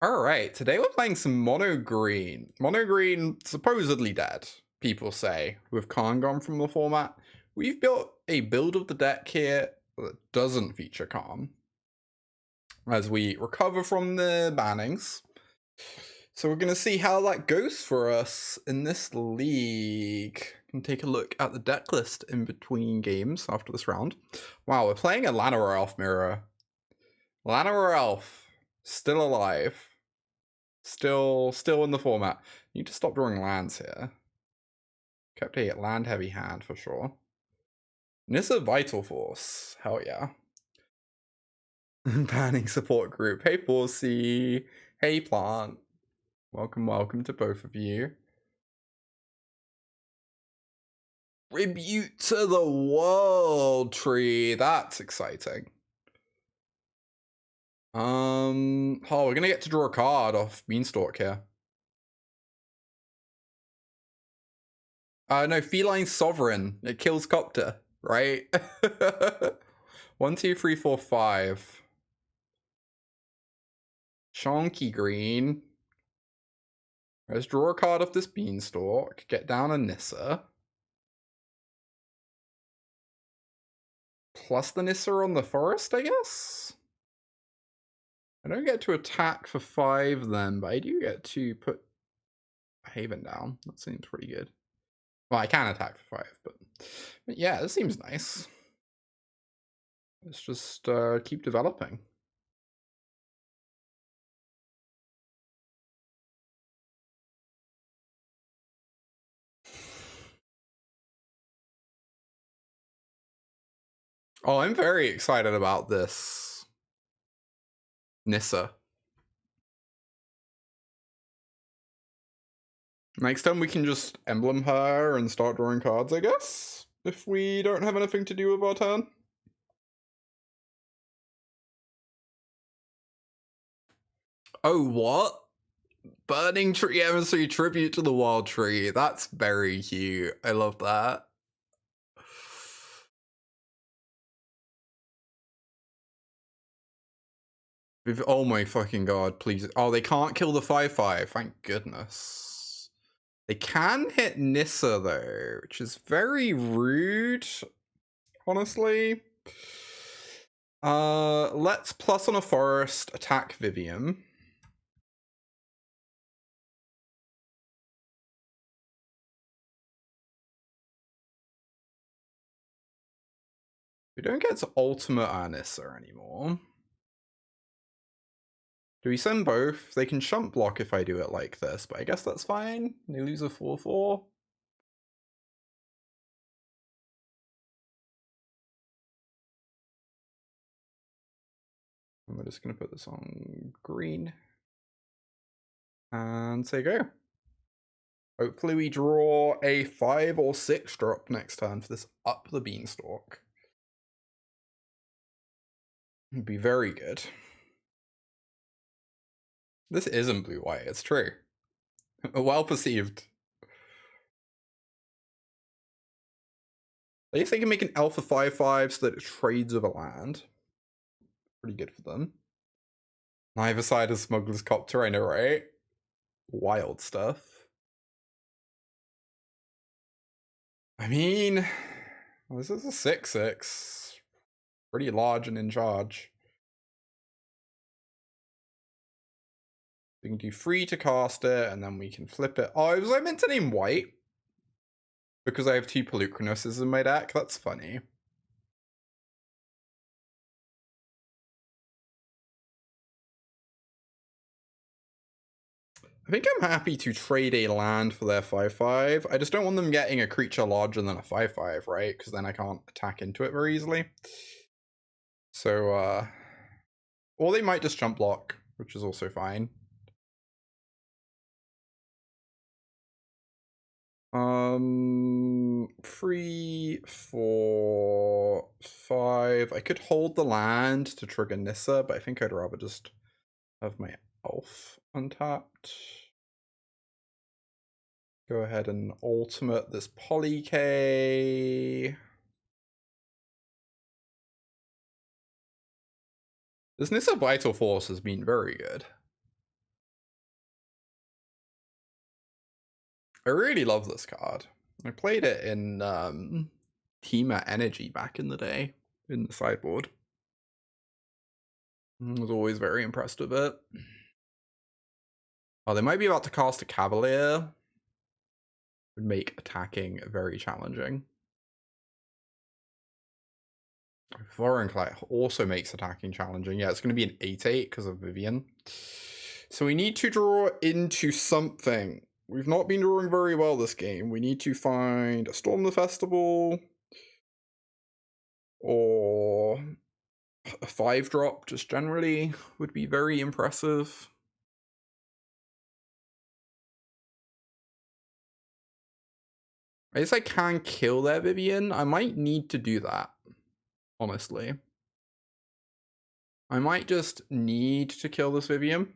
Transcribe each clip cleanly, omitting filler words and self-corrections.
Alright, today we're playing some Mono Green. Mono Green, supposedly dead, people say, with Khan gone from the format. We've built a build of the deck here that doesn't feature Khan, as we recover from the bannings. So we're going to see how that goes for us in this league. And take a look at the deck list in between games after this round. Wow, we're playing a Llanowar Elf mirror. Llanowar Elf, still alive. Still in the format. Need to stop drawing lands here. Kept a land heavy hand for sure. Nissa Vital Force. Hell yeah. Banning support group. Hey Forsey. Hey Plant. Welcome to both of you. Tribute to the World Tree. That's exciting. Oh, we're gonna get to draw a card off Beanstalk here. No, Feline Sovereign. It kills Copter, right? 1, 2, 3, 4, 5. Chonky green. Let's draw a card off this Beanstalk. Get down a Nissa. Plus the Nissa on the forest, I guess? I don't get to attack for 5 then, but I do get to put Haven down. That seems pretty good. Well, I can attack for 5, but yeah, this seems nice. Let's just keep developing. Oh, I'm very excited about this Nissa. Next time we can just emblem her and start drawing cards, I guess? If we don't have anything to do with our turn. Oh, what? Burning Tree Emissary Tribute to the Wild Tree. That's very cute. I love that. Oh my fucking god, please. Oh, they can't kill the 5/5. Thank goodness. They can hit Nissa though, which is very rude, honestly. Let's plus on a forest, attack Vivian. We don't get to ultimate Nissa anymore. Do we send both? They can shunt block if I do it like this, but I guess that's fine. They lose a 4/4. And we're just going to put this on green. And say go. Hopefully we draw a 5 or 6 drop next turn for this Up the Beanstalk. It'd be very good. This isn't blue-white, it's true. Well perceived. At least they can make an alpha 5/5 so that it trades with a land. Pretty good for them. Neither side of Smuggler's Copter, I know, right? Wild stuff. I mean, well, this is a 6/6. Pretty large and in charge. We can do 3 to cast it, and then we can flip it. Oh, was I meant to name white? Because I have 2 Polukranos in my deck? That's funny. I think I'm happy to trade a land for their 5/5. I just don't want them getting a creature larger than a 5/5, right? Because then I can't attack into it very easily. So, or they might just jump block, which is also fine. 3, 4, 5. I could hold the land to trigger Nissa, but I think I'd rather just have my elf untapped. Go ahead and ultimate this Polyk. This Nissa Vital Force has been very good. I really love this card. I played it in Team Energy back in the day in the sideboard. I was always very impressed with it. Oh, they might be about to cast a Cavalier. Would make attacking very challenging. Vorinclex also makes attacking challenging. Yeah, it's going to be an 8/8 because of Vivien. So we need to draw into something. We've not been drawing very well this game. We need to find a Storm the Festival or a 5-drop just generally would be very impressive. I guess I can kill their Vivien. I might need to do that, honestly. I might just need to kill this Vivien.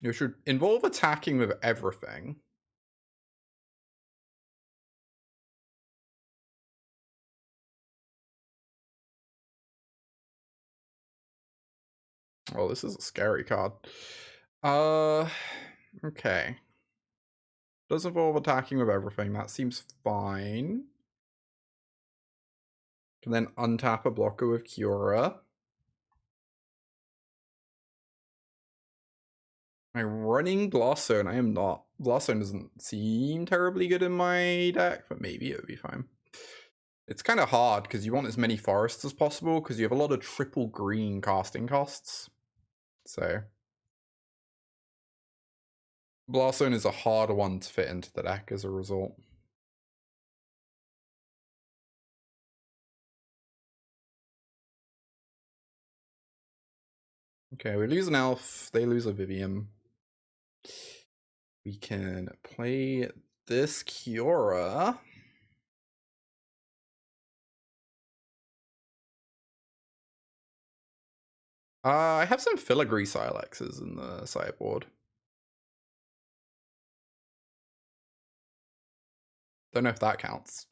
It should involve attacking with everything. Oh, this is a scary card. Okay. Does involve attacking with everything. That seems fine. Can then untap a blocker with Kiora. Am I running Blast Zone? I am not. Blast Zone doesn't seem terribly good in my deck, but maybe it would be fine. It's kind of hard because you want as many forests as possible because you have a lot of triple green casting costs. So Blast Zone is a hard one to fit into the deck as a result. Okay, we lose an elf, they lose a Vivien. We can play this Kiora. I have some Filigree Silexes in the sideboard. Don't know if that counts.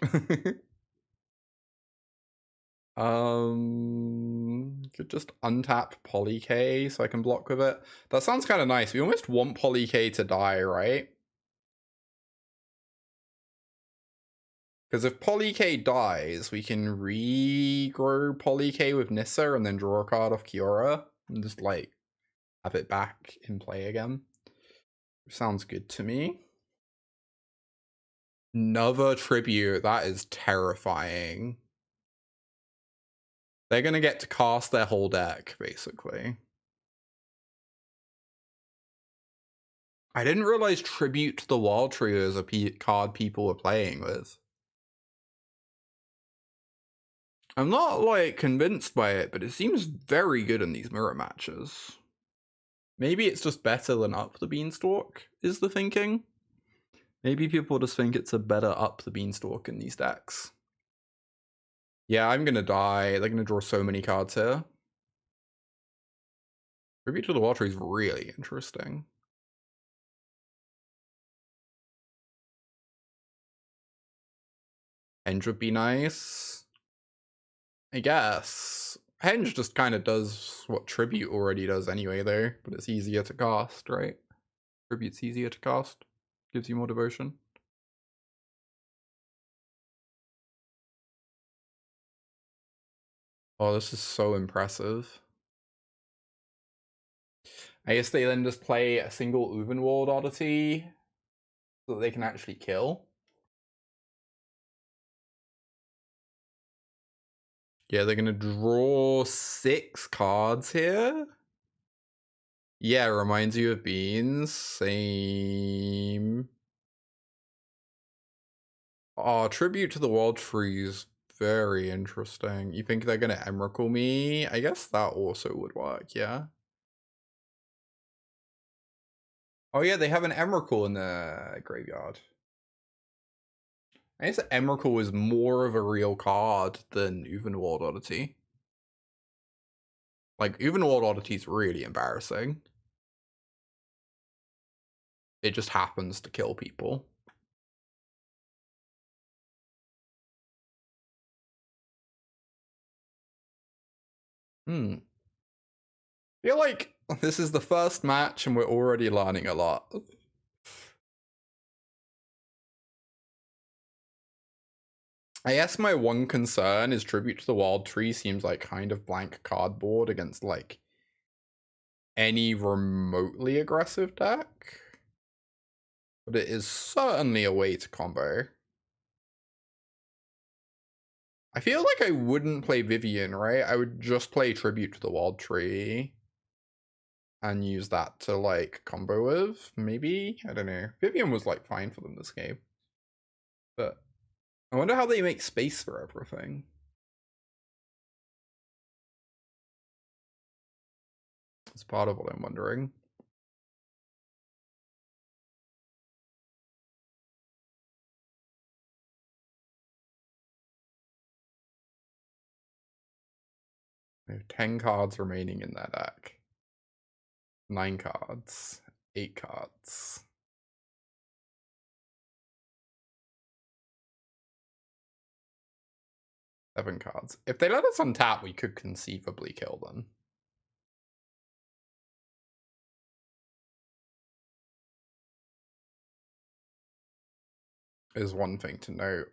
Could just untap Polyk so I can block with it. That sounds kind of nice. We almost want Polyk to die, right? Because if Polyk dies, we can regrow Polyk with Nissa and then draw a card off Kiora and just like have it back in play again. Sounds good to me. Another tribute. That is terrifying. They're going to get to cast their whole deck, basically. I didn't realize Tribute to the Wild Trio is a card people were playing with. I'm not, like, convinced by it, but it seems very good in these mirror matches. Maybe it's just better than Up the Beanstalk, is the thinking. Maybe people just think it's a better Up the Beanstalk in these decks. Yeah, I'm gonna die. They're gonna draw so many cards here. Tribute to the Wild Trio is really interesting. Henge would be nice. I guess. Henge just kind of does what Tribute already does anyway, though, but it's easier to cast, right? Tribute's easier to cast. Gives you more devotion. Oh, this is so impressive. I guess they then just play a single Uvenwald Oddity so that they can actually kill. Yeah, they're gonna draw 6 cards here. Yeah, reminds you of Beans. Same. Oh, Tribute to the Wild Trees. Very interesting. You think they're gonna Emrakul me? I guess that also would work, yeah. Oh yeah, they have an Emrakul in the graveyard. I guess Emrakul is more of a real card than Uvenwald Oddity. Like, Uvenwald Oddity is really embarrassing. It just happens to kill people. I feel like this is the first match and we're already learning a lot. I guess my one concern is Tribute to the Wild Tree seems like kind of blank cardboard against like any remotely aggressive deck. But it is certainly a way to combo. I feel like I wouldn't play Vivien, right? I would just play Tribute to the Wild Tree and use that to like combo with, maybe? I don't know. Vivien was like fine for them this game. But I wonder how they make space for everything. It's part of what I'm wondering. They have 10 cards remaining in their deck. 9 cards. 8 cards. Seven cards. If they let us untap, we could conceivably kill them. Is one thing to note.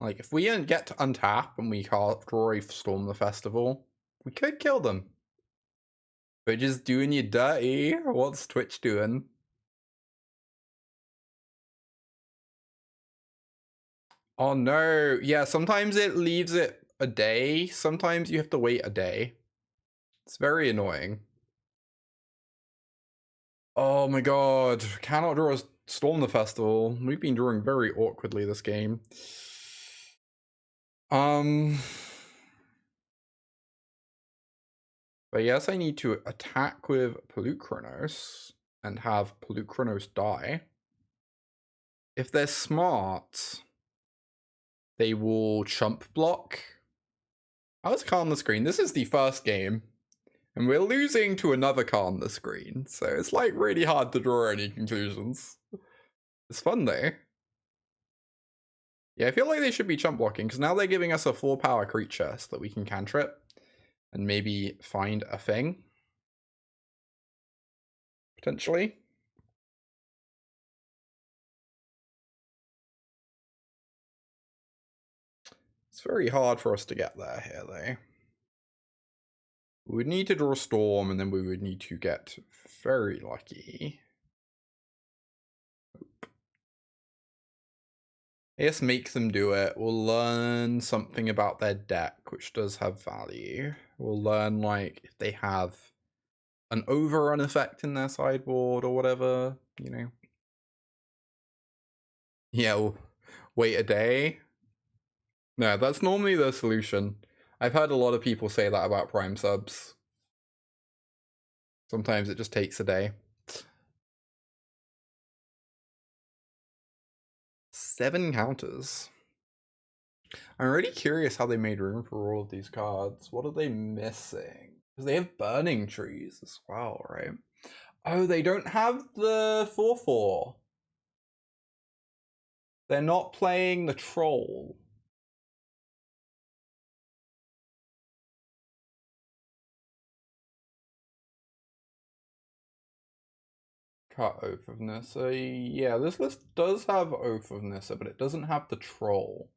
Like, if we get to untap and we can't draw a Storm the Festival, we could kill them. But just doing you dirty. What's Twitch doing? Oh no. Yeah, sometimes it leaves it a day. Sometimes you have to wait a day. It's very annoying. Oh my god. Cannot draw a Storm the Festival. We've been drawing very awkwardly this game. But yes, I need to attack with Polukranos and have Polukranos die. If they're smart, they will chump block. Let's calm the screen. This is the first game, and we're losing to another car on the screen, so it's like really hard to draw any conclusions. It's fun though. Yeah, I feel like they should be chump blocking, because now they're giving us a 4-power creature so that we can cantrip and maybe find a thing. Potentially. It's very hard for us to get there here though. We would need to draw Storm, and then we would need to get very lucky. I guess make them do it. We'll learn something about their deck, which does have value. We'll learn, like, if they have an overrun effect in their sideboard or whatever, you know. Yeah, we'll wait a day. No, that's normally the solution. I've heard a lot of people say that about Prime subs. Sometimes it just takes a day. 7 counters. I'm really curious how they made room for all of these cards. What are they missing? Because they have Burning Trees as well, right? Oh, they don't have the 4/4. They're not playing the Troll. Cut Oath of Nissa. Yeah, this list does have Oath of Nissa, but it doesn't have the Troll.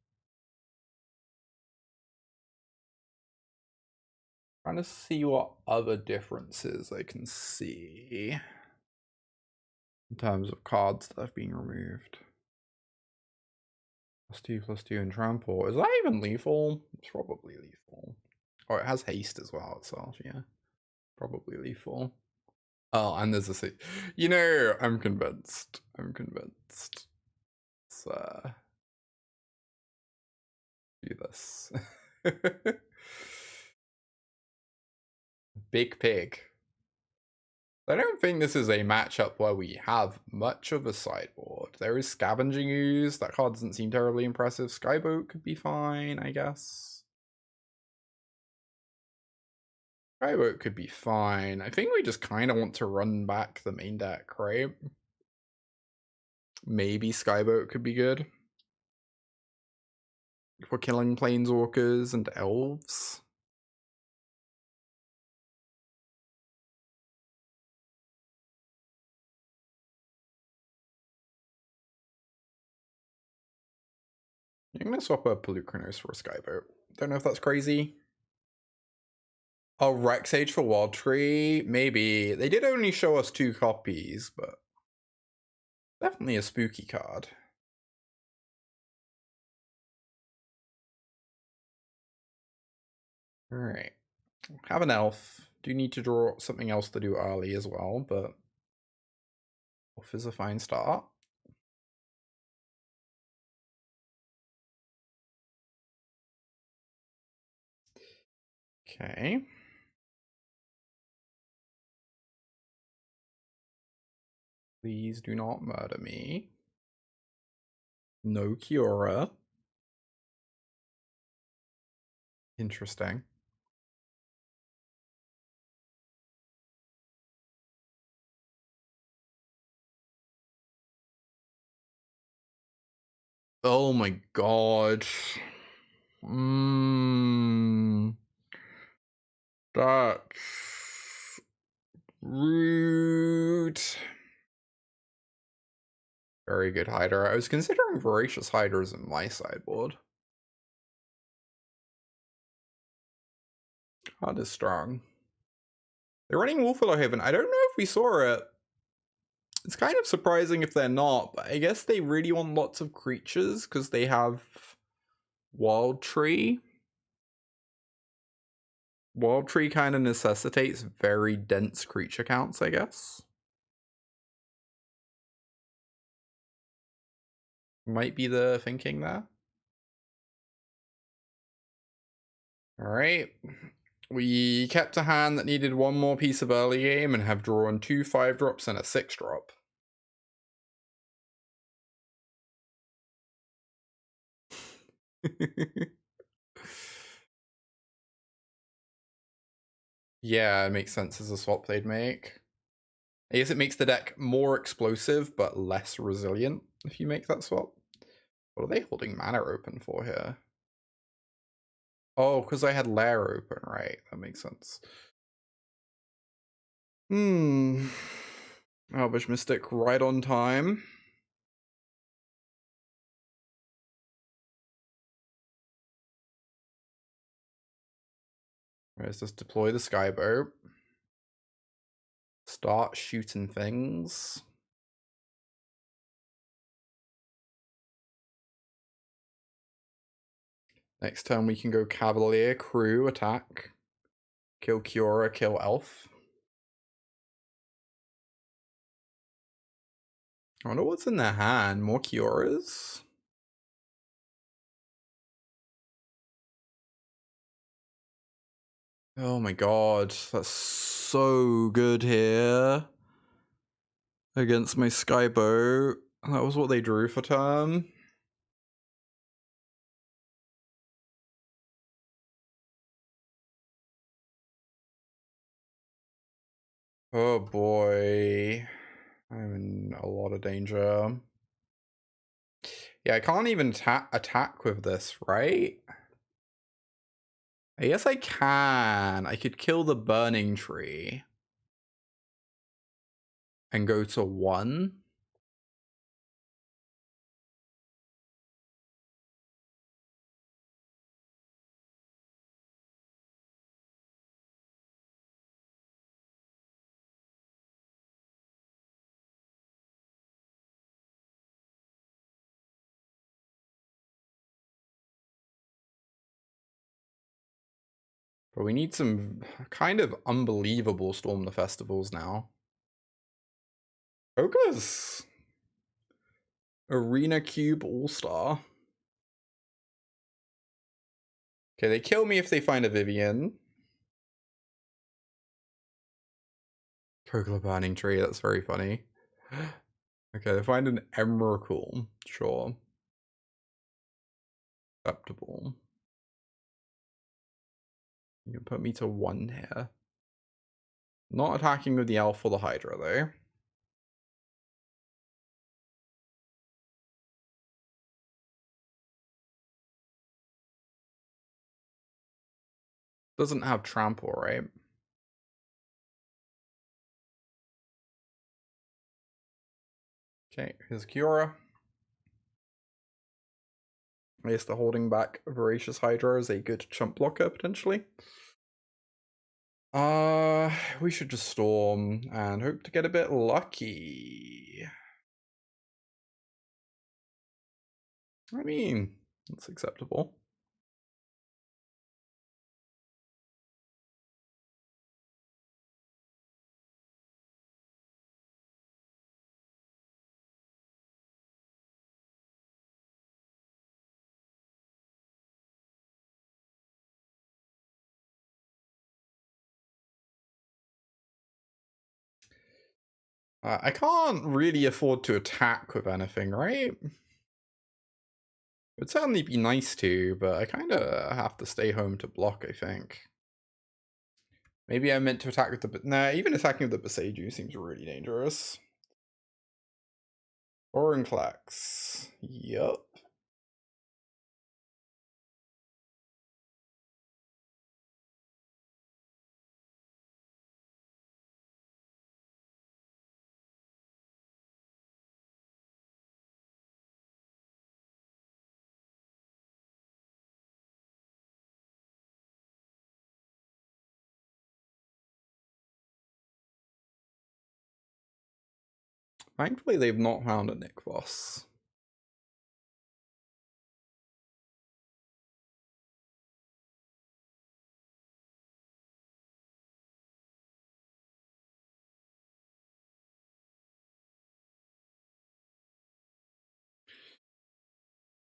Trying to see what other differences I can see in terms of cards that have been removed. +2/+2 and trample. Is that even lethal? It's probably lethal. Oh, it has haste as well itself, yeah. Probably lethal. Oh, and there's a you know, I'm convinced. I'm convinced. Let's do this. Big Pig. I don't think this is a matchup where we have much of a sideboard. There is Scavenging Ooze. That card doesn't seem terribly impressive. Skyboat could be fine, I guess. Skyboat could be fine. I think we just kind of want to run back the main deck, right? Maybe Skyboat could be good. for killing planeswalkers and elves. I'm gonna swap a Pelucranos for a Skyboat. Don't know if that's crazy. Oh, Rexage for Wild Tree? Maybe. They did only show us 2 copies, but definitely a spooky card. Alright. Have an elf. Do need to draw something else to do early as well, but elf is a fine start. Okay. Please do not murder me. No Kiora. Interesting. Oh my god. That's rude. Very good Hydra. I was considering Voracious Hydras in my sideboard. Card is strong. They're running Wolfwillow Haven. I don't know if we saw it. It's kind of surprising if they're not, but I guess they really want lots of creatures because they have Wild Tree. Wild Tree kind of necessitates very dense creature counts, I guess. Might be the thinking there. Alright. We kept a hand that needed 1 more piece of early game and have drawn 2 5-drops and a 6-drop. Yeah, it makes sense as a swap they'd make. I guess it makes the deck more explosive but less resilient if you make that swap. What are they holding mana open for here? Oh, because I had Lair open, right? That makes sense. Elvish Mystic right on time. Let's just deploy the Skyboat. Start shooting things. Next turn we can go Cavalier, Crew, attack. Kill Kiora, kill Elf. I wonder what's in their hand. More Kioras? Oh my god, that's so good here. Against my Skyboat. That was what they drew for turn. Oh boy. I'm in a lot of danger. Yeah, I can't even attack with this, right? I guess I can. I could kill the Burning Tree. And go to 1. But we need some kind of unbelievable Storm the Festivals now. Ogre's Arena Cube All-Star. Okay, they kill me if they find a Vivian. Kogla Burning Tree, that's very funny. Okay, they find an Emrakul. Sure. Acceptable. You can put me to 1 here. Not attacking with the Elf or the Hydra, though. Doesn't have trample, right? Okay, here's Kiora. I guess the holding back Voracious Hydra is a good chump blocker, potentially. We should just Storm and hope to get a bit lucky. I mean, that's acceptable. I can't really afford to attack with anything, right? It'd certainly be nice to, but I kind of have to stay home to block, I think. Maybe I meant to attack with the... Nah, even attacking with the Boseiju seems really dangerous. Vorinclex. Yup. Thankfully, they've not found a Nick Voss.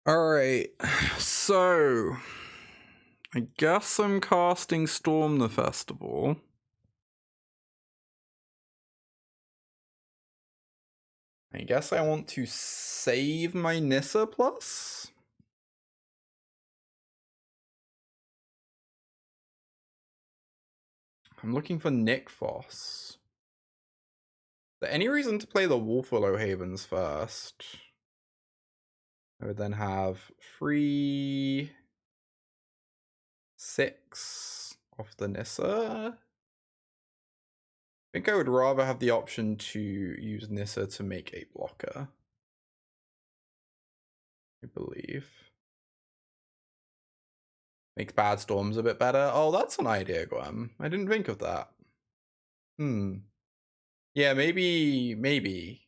Alright, so... I guess I'm casting Storm the Festival. I guess I want to save my Nissa plus? I'm looking for Nick Voss. Is there any reason to play the Wolfwillow Havens first? I would then have 3... 6 off the Nissa. I think I would rather have the option to use Nissa to make a blocker. I believe. Makes bad storms a bit better. Oh, that's an idea, Gwem. I didn't think of that. Yeah, maybe.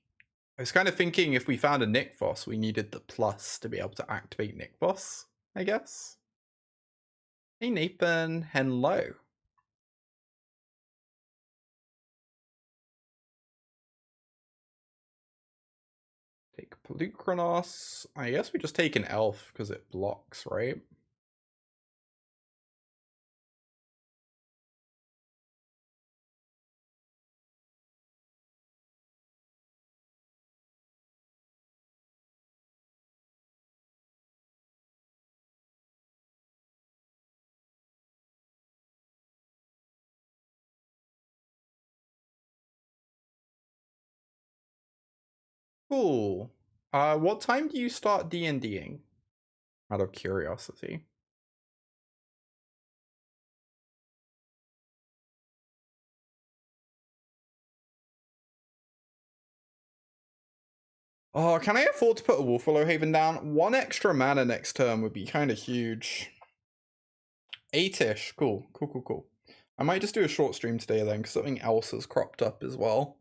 I was kind of thinking if we found a Nick Voss, we needed the plus to be able to activate Nick Voss, I guess. Hey, Nathan. Hello. Take Pelucranos. I guess we just take an elf because it blocks, right? Cool. What time do you start D&Ding? Out of curiosity. Oh, can I afford to put a Wolfwillow Haven down? 1 extra mana next turn would be kind of huge. 8-ish. Cool. I might just do a short stream today then, because something else has cropped up as well.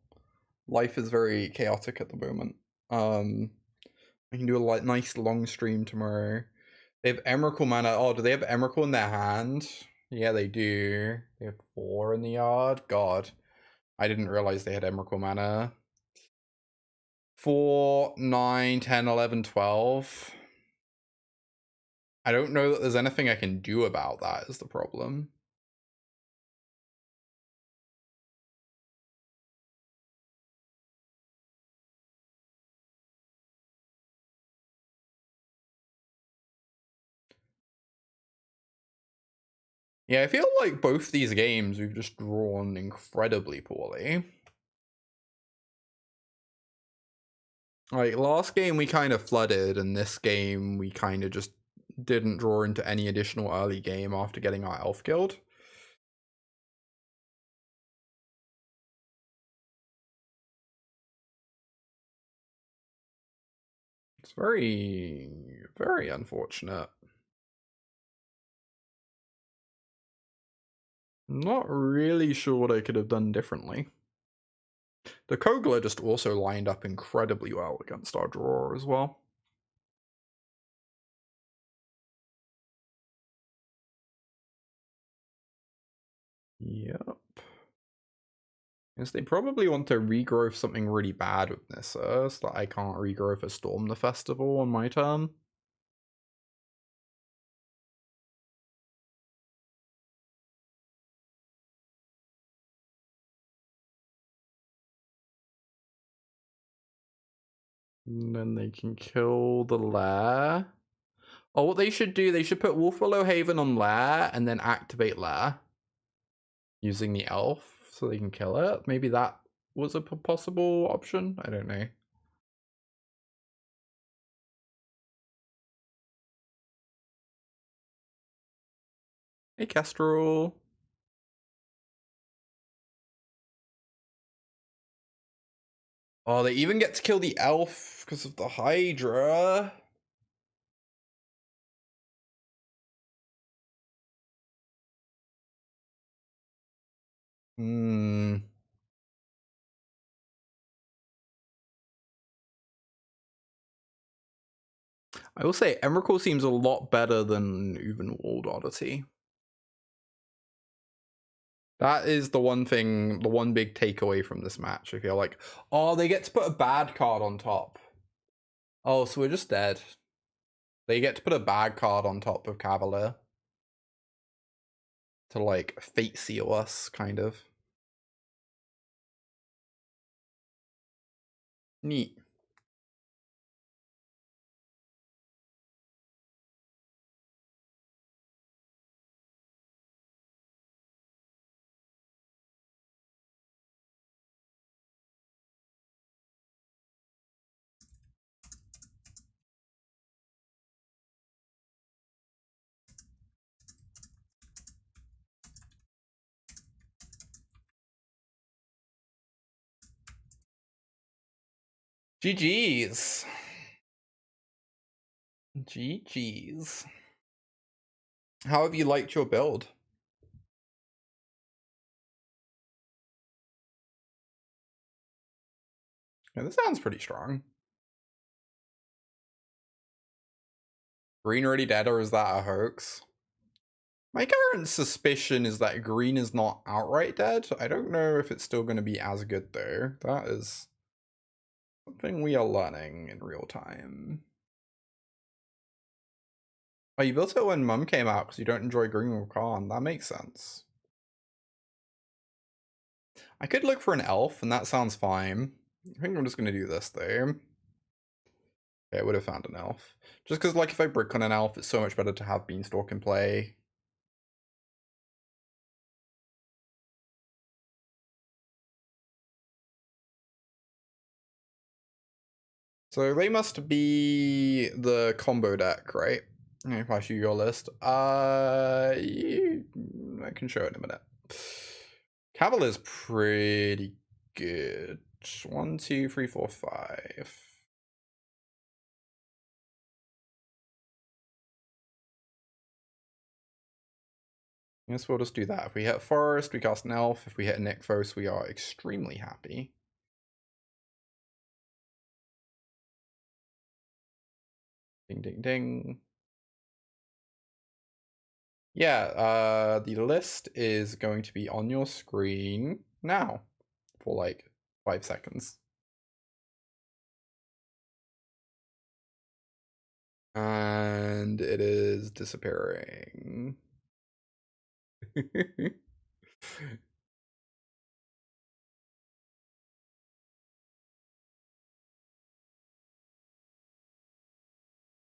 Life is very chaotic at the moment. I can do a nice long stream tomorrow. They have Emrakul mana. Oh, do they have Emrakul in their hand? Yeah, they do. They have 4 in the yard. God. I didn't realize they had Emrakul mana. 4, 9, 10, 11, 12. I don't know that there's anything I can do about that is the problem. Yeah, I feel like both these games we've just drawn incredibly poorly. Like, last game we kind of flooded, and this game we kind of just didn't draw into any additional early game after getting our elf killed. very, very unfortunate. Not really sure what I could have done differently. The Kogler just also lined up incredibly well against our draw as well. Yep. Yes, they probably want to regrowth something really bad with Nissa, so that I can't regrowth a Storm the Festival on my turn. And then they can kill the Lair. Oh, what they should do, they should put Wolfwillow Haven on Lair and then activate Lair using the elf so they can kill it. Maybe that was a possible option. I don't know. Hey, Kestrel. Oh, they even get to kill the elf because of the Hydra. Hmm. I will say Emrakul seems a lot better than Evenwald Oddity. That is the one thing, the one big takeaway from this match. I feel like, oh, they get to put a bad card on top. Oh, so we're just dead. They get to put a bad card on top of Cavalier. To like fate seal us, kind of. Neat. GG's. GG's. How have you liked your build? Yeah, this sounds pretty strong. Green already dead, or is that a hoax? My current suspicion is that green is not outright dead. I don't know if it's still going to be as good though. That is something we are learning in real time. Oh, you built it when Mum came out because you don't enjoy green with Khan. That makes sense. I could look for an elf, and that sounds fine. I think I'm just going to do this though. Okay, I would have found an elf. Just because, like, if I brick on an elf, it's so much better to have Beanstalk in play. So they must be the combo deck, right? If I show you your list. I can show it in a minute. Cavalier's pretty good. 1, 2, 3, 4, 5. I guess we'll just do that. If we hit Forest, we cast an Elf. If we hit Nykthos, we are extremely happy. Ding, ding, ding. Yeah, the list is going to be on your screen now for like 5 seconds. And it is disappearing.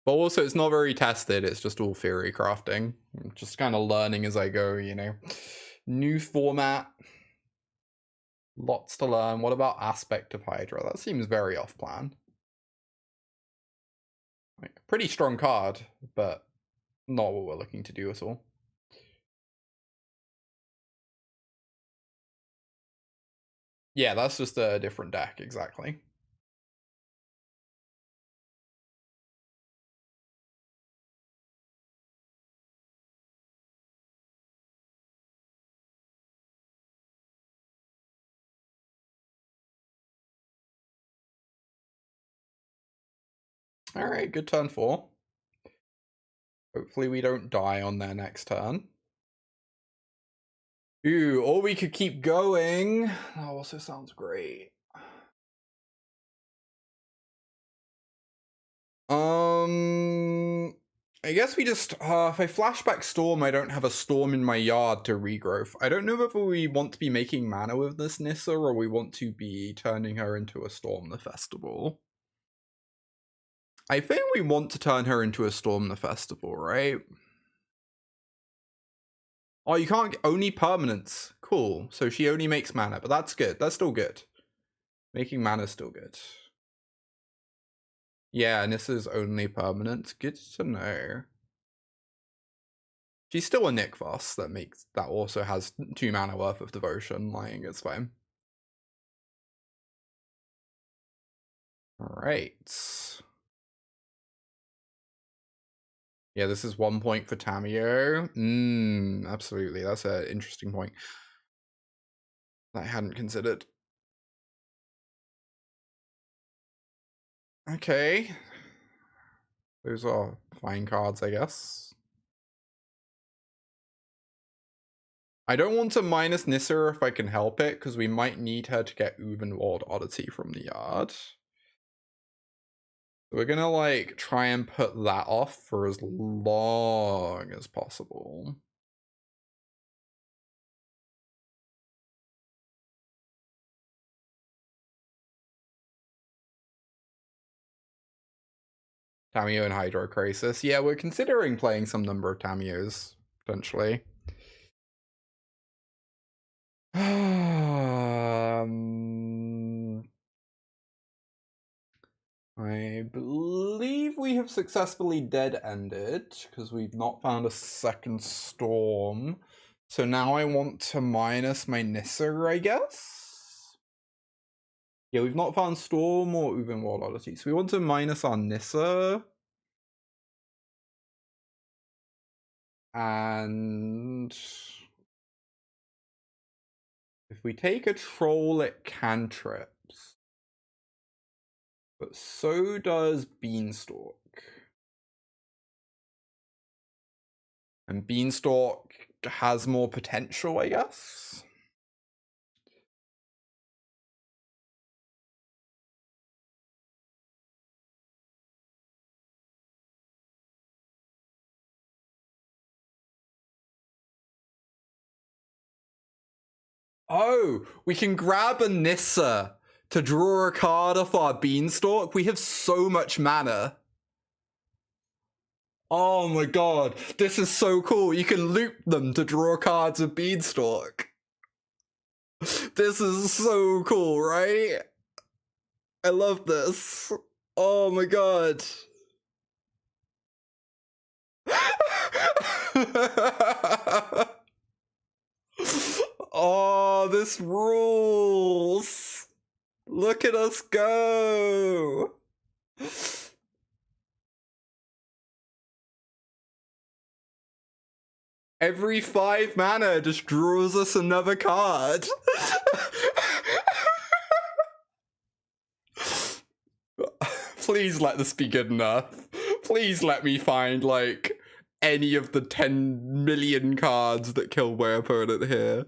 But also, it's not very tested. It's just all theory crafting. I'm just kind of learning as I go, you know. New format. Lots to learn. What about Aspect of Hydra? That seems very off-plan. Like, pretty strong card, but not what we're looking to do at all. Yeah, that's just a different deck, exactly. Alright, good turn 4. Hopefully we don't die on their next turn. Ooh, or we could keep going. That also sounds great. I guess we just, if I flashback Storm, I don't have a Storm in my yard to regrowth. I don't know whether we want to be making mana with this Nissa or we want to be turning her into a Storm the Festival. I think we want to turn her into a Storm the Festival, right? Oh, you can't get only permanents. Cool. So she only makes mana, but that's good. That's still good. Making mana is still good. Yeah, Nissa's only permanent. Good to know. She's still a Nikvos that also has 2 mana worth of devotion. Like, it's fine. Alright. Yeah, this is 1 point for Tamiyo. Absolutely. That's an interesting point that I hadn't considered. Okay. Those are fine cards, I guess. I don't want to minus Nissa if I can help it, because we might need her to get Uvenwald Oddity from the yard. We're gonna, like, try and put that off for as long as possible. Tamiyo and Hydrocrisis. Yeah, we're considering playing some number of Tamiyos, potentially. I believe we have successfully dead-ended, because we've not found a second Storm. So now I want to minus my Nissa, I guess? Yeah, we've not found Storm or Uvenwald Oddity, so we want to minus our Nissa. And if we take a troll, it cantrips. But so does Beanstalk. And Beanstalk has more potential, I guess? Oh, we can grab a Nissa to draw a card off our Beanstalk. We have so much mana. Oh my god, this is so cool. You can loop them to draw cards of Beanstalk. This is so cool, right? I love this. Oh my god. Oh, this rules. Look at us go. Every 5 mana just draws us another card. Please let this be good enough. Please let me find, like, any of the 10 million cards that kill my opponent here.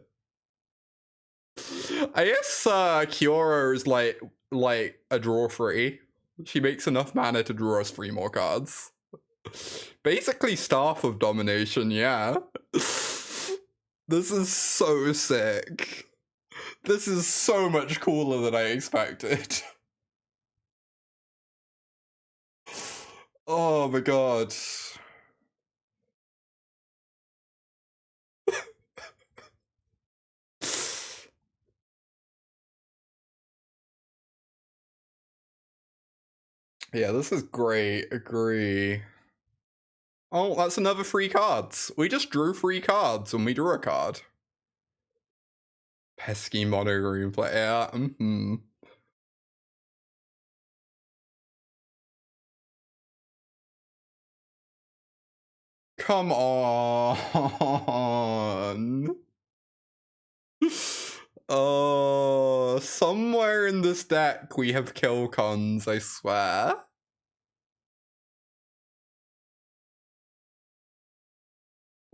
I guess Kiora is like a draw 3. She makes enough mana to draw us 3 more cards. Basically Staff of Domination, yeah. This is so sick. This is so much cooler than I expected. Oh my god. Yeah, this is great. Agree. Oh, that's another 3 cards. We just drew 3 cards when we drew a card. Pesky mono green player. Come on. Oh, somewhere in this deck we have kill cons, I swear.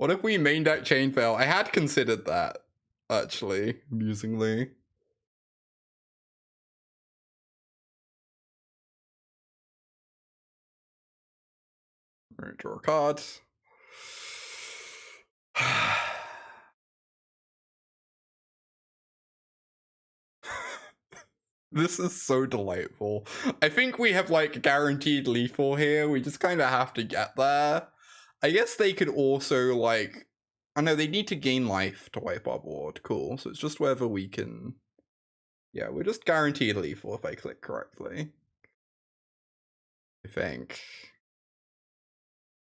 What if we main deck Chain Veil? I had considered that, actually, amusingly. Alright, draw a card. This is so delightful. I think we have like guaranteed lethal here. We just kind of have to get there. I guess they could also like, I know they need to gain life to wipe our board. Cool. So it's just whether we can. Yeah, we're just guaranteed lethal if I click correctly. I think.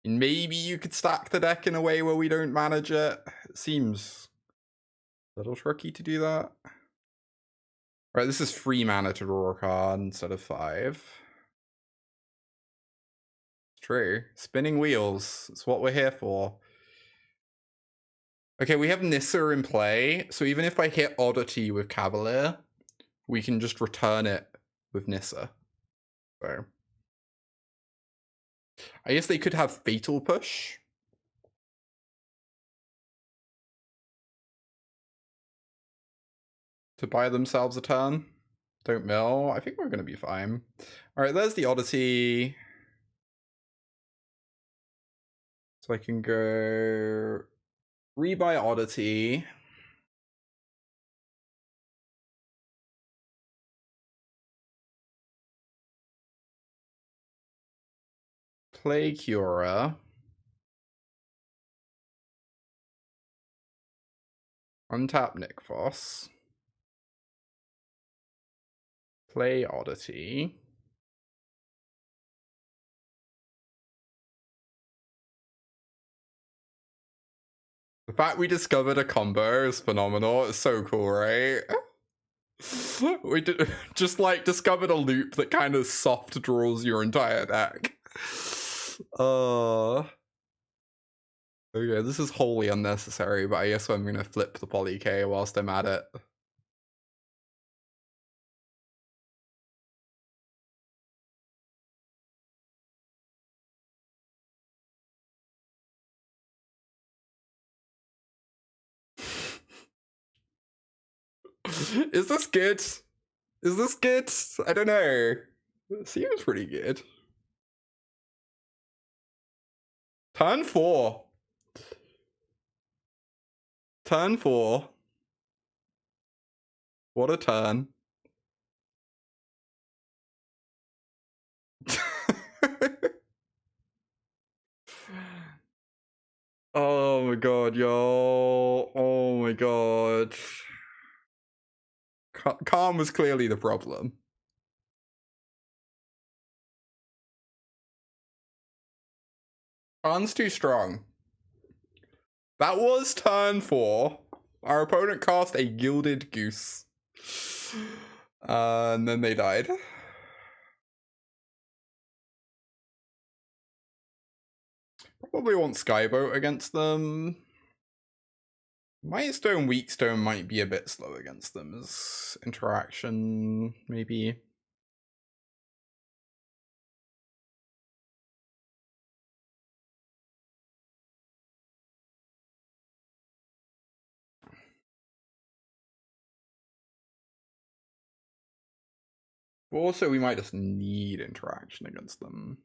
Maybe you could stack the deck in a way where we don't manage it. It seems a little tricky to do that. Right, this is 3 mana to draw a card instead of 5. It's true. Spinning wheels. It's what we're here for. Okay, we have Nissa in play, so even if I hit Oddity with Cavalier, we can just return it with Nissa. So I guess they could have Fatal Push. To buy themselves a turn. Don't mill. I think we're going to be fine. Alright, there's the Oddity. So I can go rebuy Oddity. Play Cura. Untap Nick Foss. Play Oddity. The fact we discovered a combo is phenomenal. It's so cool, right? We did, just like discovered a loop that kind of soft draws your entire deck. Okay, this is wholly unnecessary, but I guess I'm gonna flip the Poly K whilst I'm at it. Is this good? Is this good? I don't know. It seems pretty good. Turn 4. Turn 4. What a turn. Oh my god, yo. Oh my god. Calm was clearly the problem. Khan's too strong. That was turn 4. Our opponent cast a Gilded Goose. And then they died. Probably want Skyboat against them. Mightstone, Weakstone might be a bit slow against them as interaction, maybe. But also, we might just need interaction against them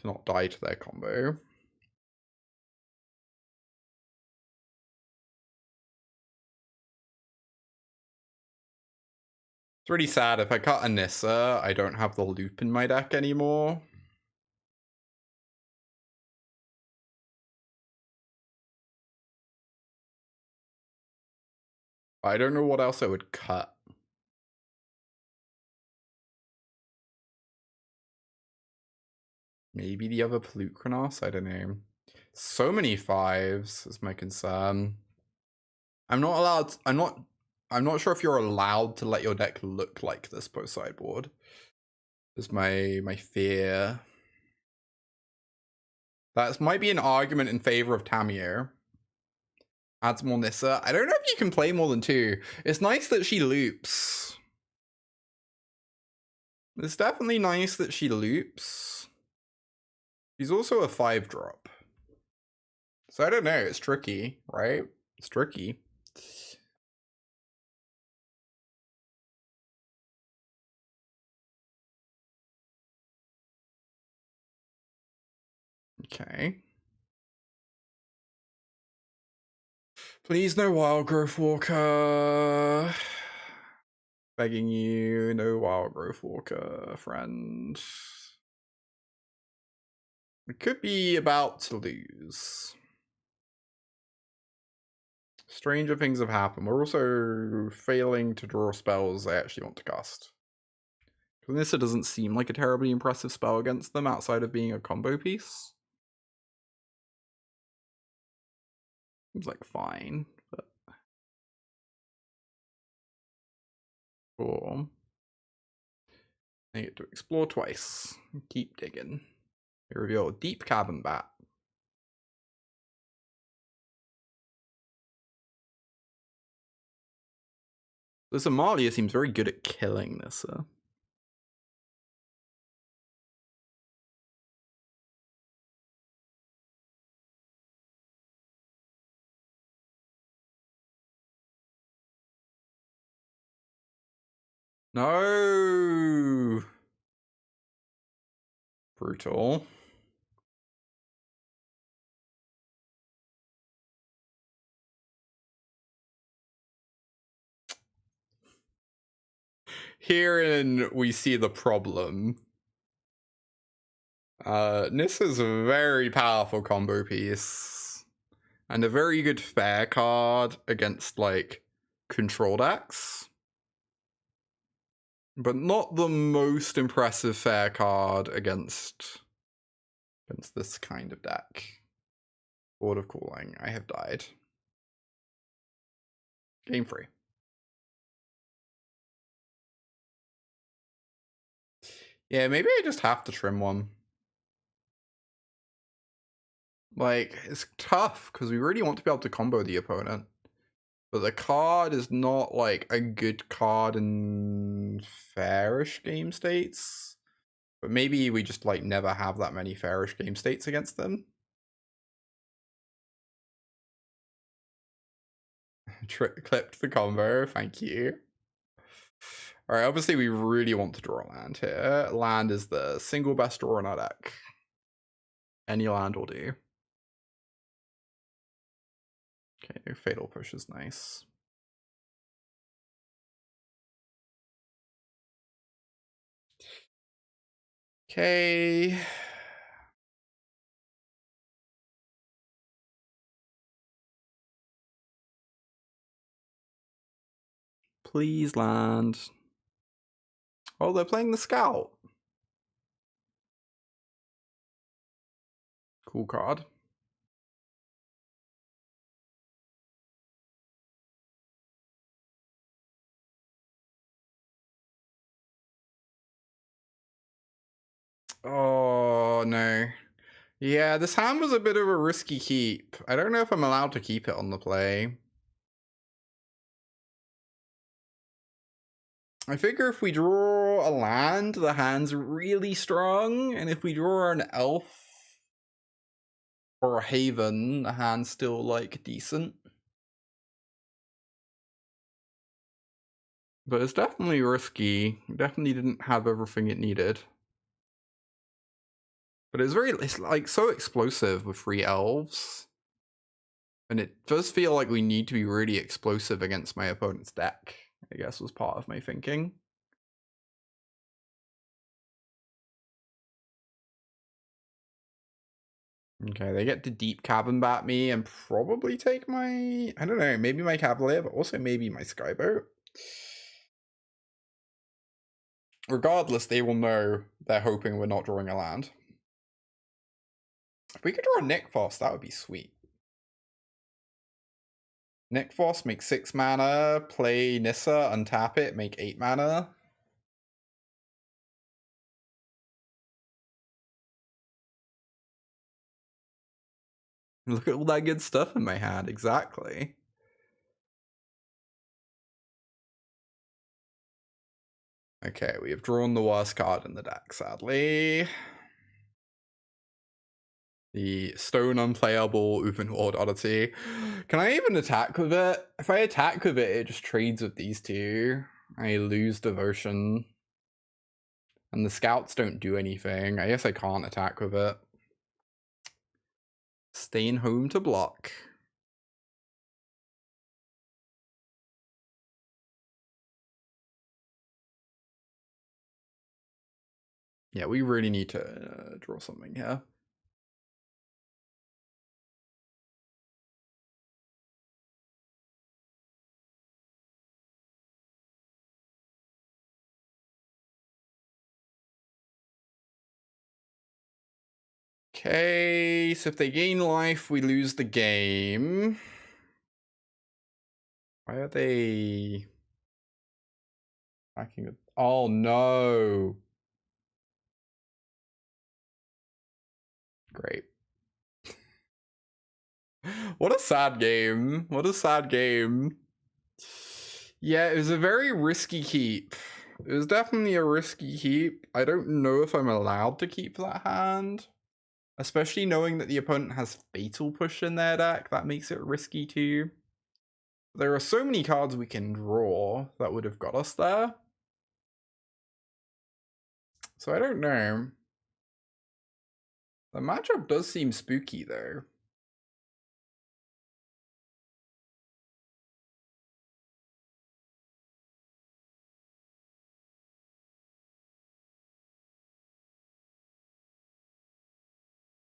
to not die to their combo. It's really sad. If I cut Anissa, I don't have the loop in my deck anymore. I don't know what else I would cut. Maybe the other Pelukronos? I don't know. So many 5s is my concern. I'm not allowed... I'm not sure if you're allowed to let your deck look like this post sideboard. Is my fear. That might be an argument in favor of Tamiyo. Adds more Nissa. I don't know if you can play more than 2. It's nice that she loops. It's definitely nice that she loops. She's also a 5-drop. So I don't know, it's tricky, right? It's tricky. Okay. Please no Wild Growth Walker. Begging you, no Wild Growth Walker, friend. We could be about to lose. Stranger things have happened. We're also failing to draw spells I actually want to cast. Nissa doesn't seem like a terribly impressive spell against them outside of being a combo piece. Seems like fine, but cool. I get to explore twice. Keep digging. We reveal Deep Cavern Bat. This Amalia seems very good at killing Nissa. No! Brutal. Herein we see the problem. Nissa's a very powerful combo piece. And a very good fair card against, like, control decks. But not the most impressive fair card against this kind of deck. Board of Cooling. I have died. Game 3. Yeah, maybe I just have to trim one. Like, it's tough, because we really want to be able to combo the opponent. But the card is not, like, a good card in fairish game states. But maybe we just, like, never have that many fairish game states against them. Clipped the combo, thank you. Alright, obviously we really want to draw land here. Land is the single best draw in our deck. Any land will do. Okay, Fatal Push is nice. Okay. Please land. Oh, they're playing the Scout. Cool card. Oh, no. Yeah, this hand was a bit of a risky keep. I don't know if I'm allowed to keep it on the play. I figure if we draw a land, the hand's really strong, and if we draw an elf or a haven, the hand's still, like, decent. But it's definitely risky. Definitely didn't have everything it needed. But it's like so explosive with 3 elves. And it does feel like we need to be really explosive against my opponent's deck, I guess was part of my thinking. Okay, they get to Deep Cavern Bat me and probably take my, I don't know, maybe my Cavalier, but also maybe my Skyboat. Regardless, they will know they're hoping we're not drawing a land. If we could draw a Nickfoss, that would be sweet. Nickfoss, make 6 mana, play Nissa, untap it, make 8 mana. Look at all that good stuff in my hand, exactly. Okay, we have drawn the worst card in the deck, sadly. The stone unplayable open world oddity. Can I even attack with it? If I attack with it, it just trades with these two. I lose devotion. And the scouts don't do anything. I guess I can't attack with it. Staying home to block. Yeah, we really need to draw something here. Okay, so if they gain life, we lose the game. Why are they attacking? Oh no. Great. What a sad game. What a sad game. Yeah, it was a very risky keep. It was definitely a risky keep. I don't know if I'm allowed to keep that hand. Especially knowing that the opponent has Fatal Push in their deck. That makes it risky too. There are so many cards we can draw that would have got us there. So I don't know. The matchup does seem spooky though.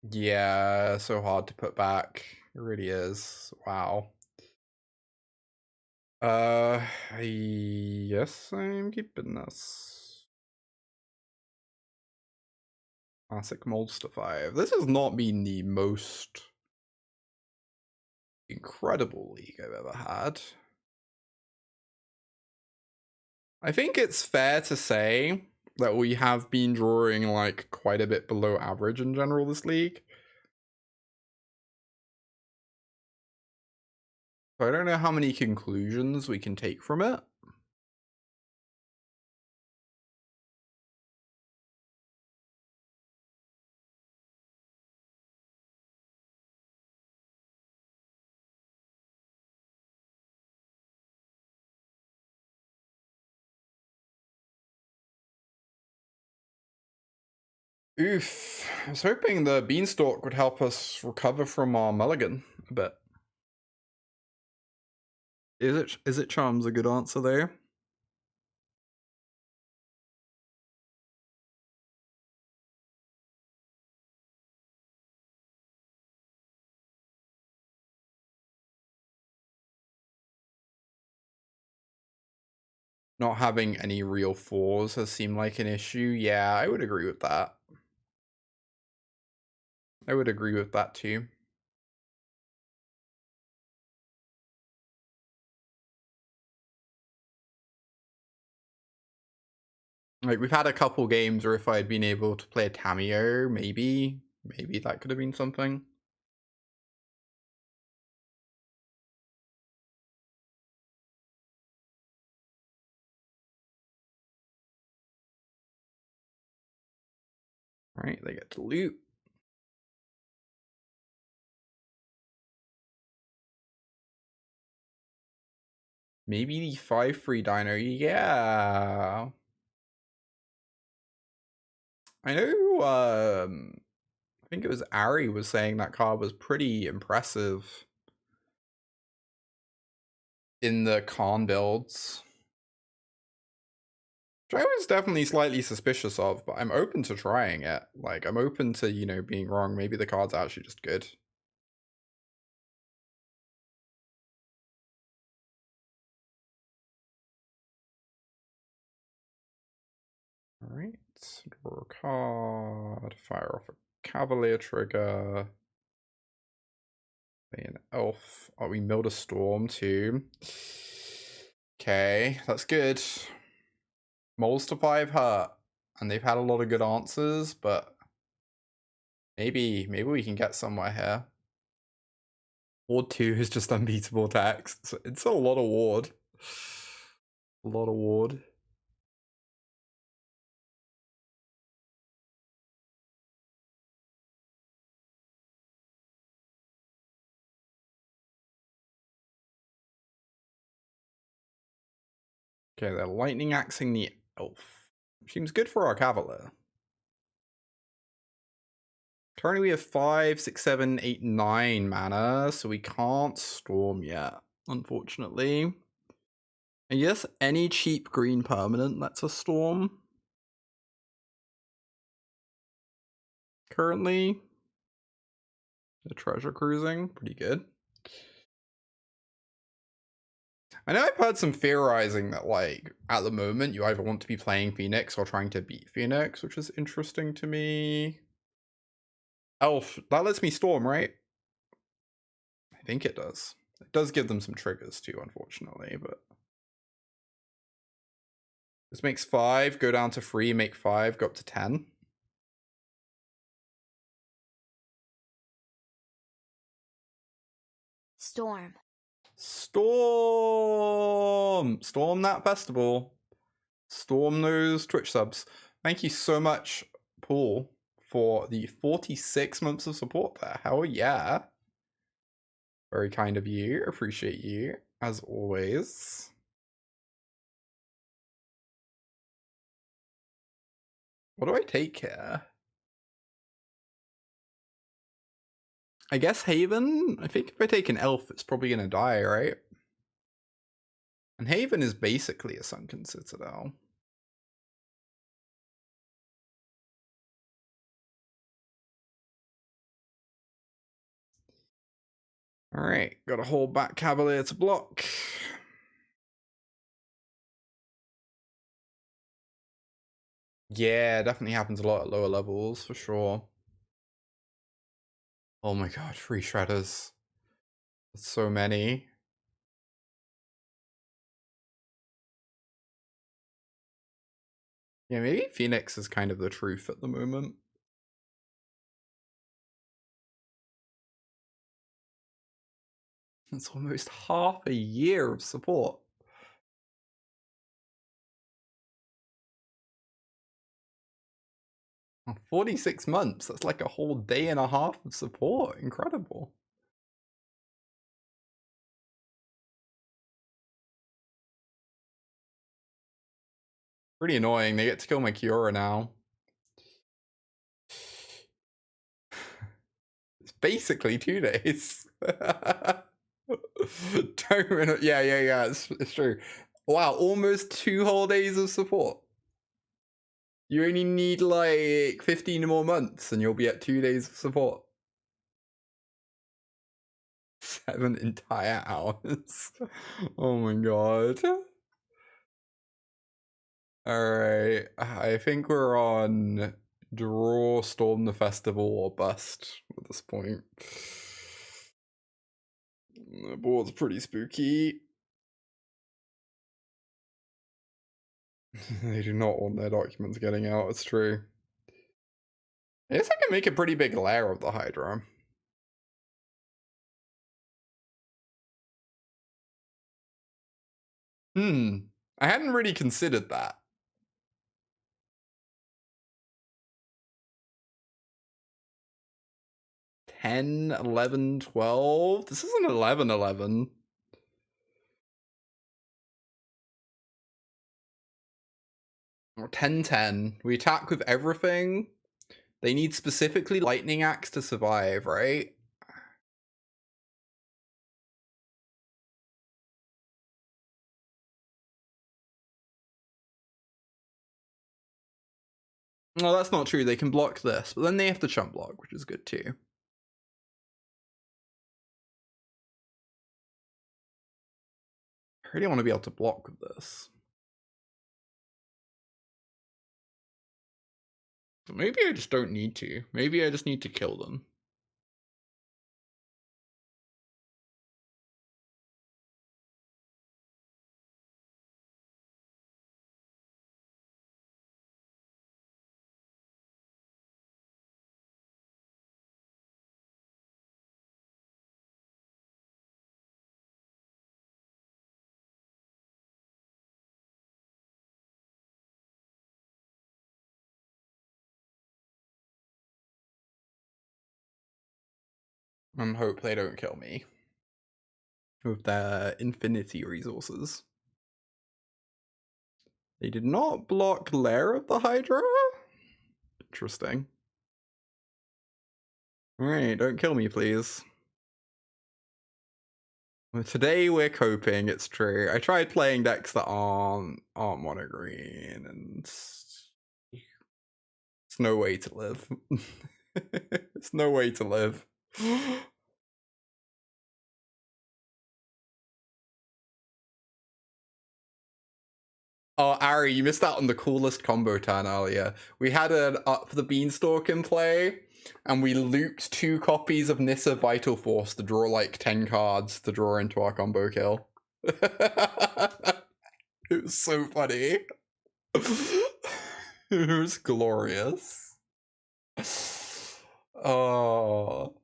Yeah, so hard to put back. It really is. Wow. Yes, I'm keeping this. Classic Molster 5. This has not been the most incredible league I've ever had. I think it's fair to say that we have been drawing like quite a bit below average in general this league. So I don't know how many conclusions we can take from it. Oof. I was hoping the Beanstalk would help us recover from our mulligan a bit. Is it Charms a good answer there? Not having any real fours has seemed like an issue. Yeah, I would agree with that. I would agree with that too. Like, we've had a couple games where if I had been able to play a Tamiyo, maybe that could have been something. Right, they get to loot. Maybe the 5/3 dino, yeah. I know, I think it was Ari was saying that card was pretty impressive in the Khan builds. Which I was definitely slightly suspicious of, but I'm open to trying it. Like, I'm open to, you know, being wrong. Maybe the card's actually just good. Alright, draw a card, fire off a Cavalier trigger. Play an elf. Oh, we milled a storm too. Okay, that's good. Moles to 5 hurt. And they've had a lot of good answers, but maybe we can get somewhere here. Ward 2 is just unbeatable attacks. It's a lot of ward. A lot of ward. Okay, they're lightning axing the elf. Seems good for our cavalier. Currently we have 5, 6, 7, 8, 9 mana, so we can't storm yet, unfortunately. I guess any cheap green permanent lets us storm. Currently. The treasure cruising, pretty good. I know I've heard some theorizing that, like, at the moment, you either want to be playing Phoenix or trying to beat Phoenix, which is interesting to me. Elf, that lets me storm, right? I think it does. It does give them some triggers too, unfortunately, but... This makes 5, go down to 3, make 5, go up to 10. Storm. Storm! Storm that festival. Storm those Twitch subs. Thank you so much, Paul, for the 46 months of support there. Hell yeah. Very kind of you. Appreciate you, as always. What do I take here? I guess Haven? I think if I take an elf, it's probably gonna die, right? And Haven is basically a Sunken Citadel. Alright, got a whole back Cavalier to block. Yeah, definitely happens a lot at lower levels, for sure. Oh my god, 3 Shredders. That's so many. Yeah, maybe Phoenix is kind of the truth at the moment. It's almost half a year of support. 46 months. That's like a whole day and a half of support. Incredible. Pretty annoying. They get to kill my Kiora now. It's basically 2 days. Don't, yeah. It's true. Wow, almost 2 whole days of support. You only need like 15 more months and you'll be at 2 days of support. 7 entire hours. Oh my god. Alright, I think we're on draw, storm the festival, or bust at this point. The board's pretty spooky. They do not want their documents getting out, it's true. I guess I can make a pretty big layer of the Hydra. I hadn't really considered that. 10, 11, 12? This is an 11, 11. Or 10, 10. We attack with everything. They need specifically Lightning Axe to survive, right? No, that's not true. They can block this, but then they have to chump block, which is good too. I really want to be able to block with this. But maybe I just don't need to. Maybe I just need to kill them. And hope they don't kill me with their infinity resources. They did not block Lair of the Hydra? Interesting. Alright, don't kill me, please. Well, today we're coping, it's true. I tried playing decks that aren't mono green, and it's no way to live. It's no way to live. Oh, Ari, you missed out on the coolest combo turn earlier. We had an Up the Beanstalk in play, and we looped 2 copies of Nissa Vital Force to draw like 10 cards to draw into our combo kill. It was so funny. It was glorious. Oh.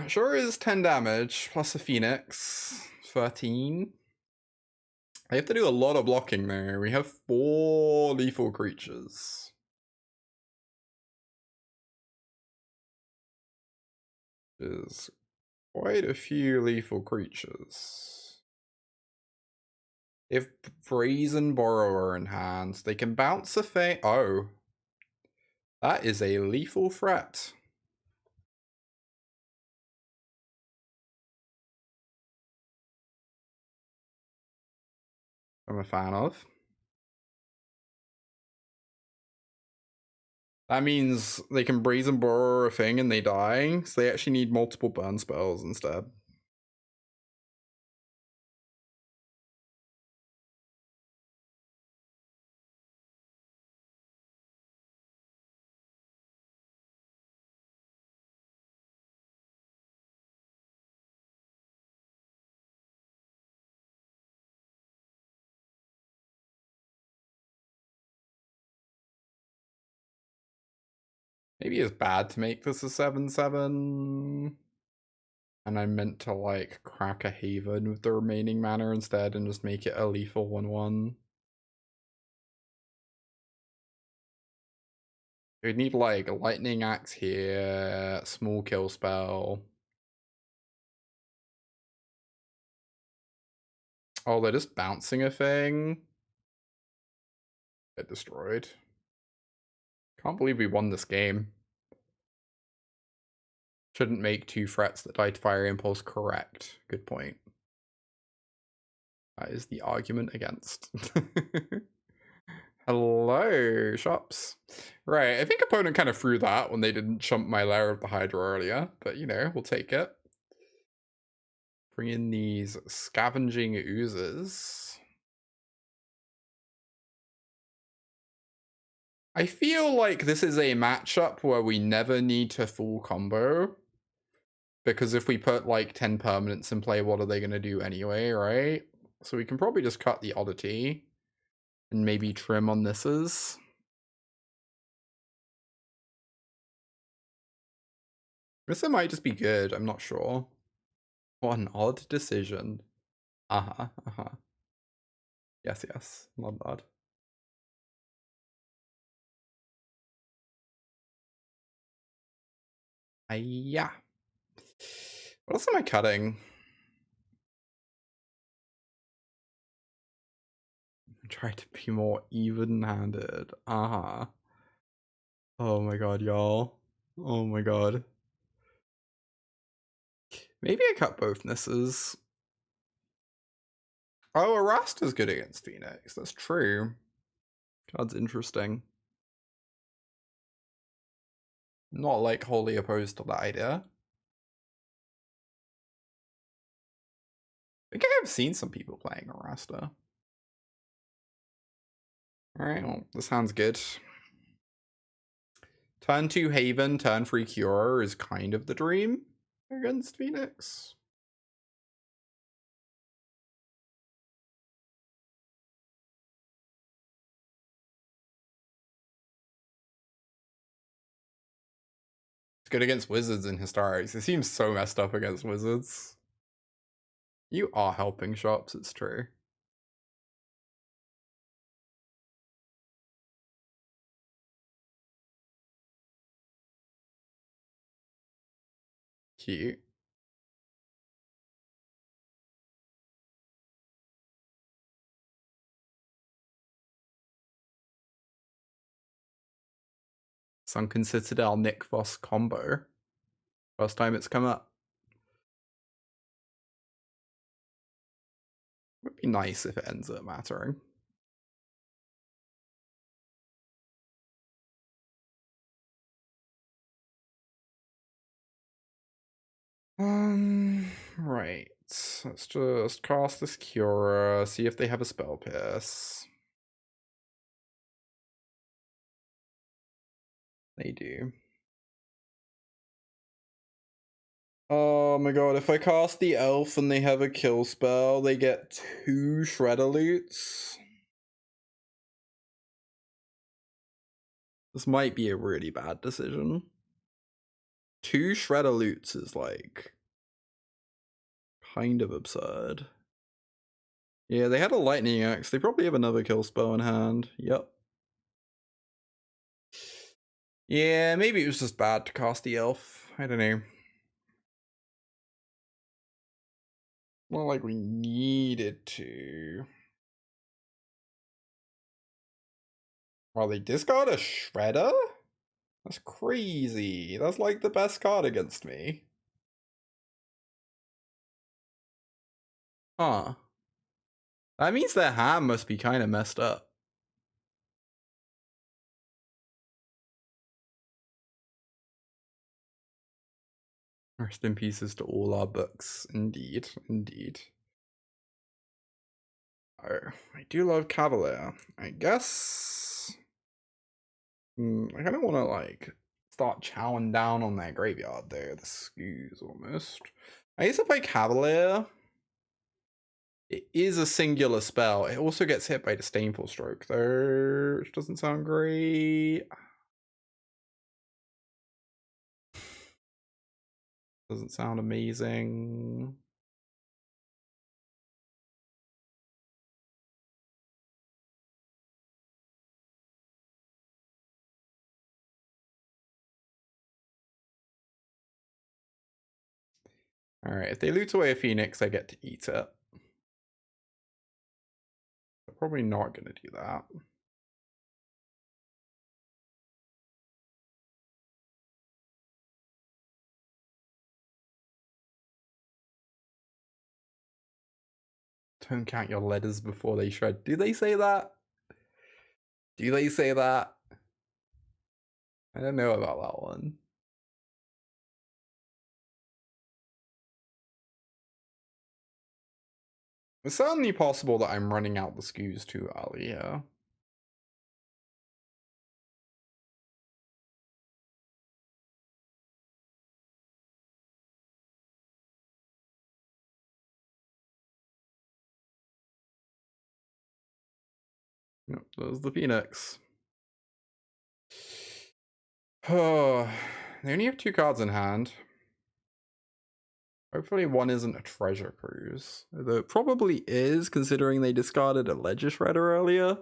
Sure is 10 damage, plus a Phoenix. 13. I have to do a lot of blocking there. We have 4 lethal creatures. Is quite a few lethal creatures. If Brazen Borrower in hand, they can bounce a thing. Oh. That is a lethal threat. I'm a fan of. That means they can Brazen Borrower a thing and they die, so they actually need multiple burn spells instead. Maybe it's bad to make this a 7/7. And I meant to like crack a Haven with the remaining mana instead and just make it a lethal 1/1. We'd need like a Lightning Axe here, small kill spell. Oh, they're just bouncing a thing. Get destroyed. Can't believe we won this game. Shouldn't make 2 threats that die to Fire Impulse. Correct. Good point. That is the argument against. Hello, shops. Right, I think opponent kind of threw that when they didn't chump my Lair of the Hydra earlier, but you know, we'll take it. Bring in these Scavenging Oozes. I feel like this is a matchup where we never need to full combo. Because if we put like 10 permanents in play, what are they going to do anyway, right? So we can probably just cut the Oddity. And maybe trim on thises. This might just be good, I'm not sure. What an odd decision. Uh-huh, uh-huh. Yes, yes, not bad. Yeah. What else am I cutting? Try to be more even-handed. Uh-huh. Oh my god, y'all. Oh my god. Maybe I cut both Nisses. Oh, Arasta's good against Phoenix. That's true. Card's interesting. Not like wholly opposed to that idea. I think I have seen some people playing Arasta. Alright, well, this sounds good. Turn 2 Haven, turn 3 Cure is kind of the dream against Phoenix. It's good against Wizards and Historics. It seems so messed up against Wizards. You are helping shops, it's true. cute. Sunken Citadel Nick Voss combo. First time it's come up. Would be nice if it ends up mattering. Right. Let's just cast this Cura, see if they have a Spell Pierce. They do. Oh my god, if I cast the elf and they have a kill spell, they get 2 Shredder Loots. This might be a really bad decision. 2 Shredder Loots is like kind of absurd. Yeah, they had a Lightning Axe. They probably have another kill spell in hand. Yep. Yeah, maybe it was just bad to cast the elf. I don't know. Not like we needed to. Well, they discard a Shredder? That's crazy. That's like the best card against me. Huh. That means their hand must be kind of messed up. Rest in pieces to all our books. Indeed, indeed. Oh, I do love Cavalier. I guess... I kind of want to, like, start chowing down on that graveyard there. The skews, almost. I guess if I Cavalier... It is a singular spell. It also gets hit by Disdainful Stroke, though, which doesn't sound great. Doesn't sound amazing. Alright, if they loot away a Phoenix, I get to eat it. They're probably not going to do that. Don't count your letters before they shred. Do they say that? Do they say that? I don't know about that one. It's certainly possible that I'm running out the skews too early here. Yep, there's the Phoenix. Oh, they only have 2 cards in hand. Hopefully one isn't a Treasure Cruise. Though it probably is, considering they discarded a Ledger Shredder earlier.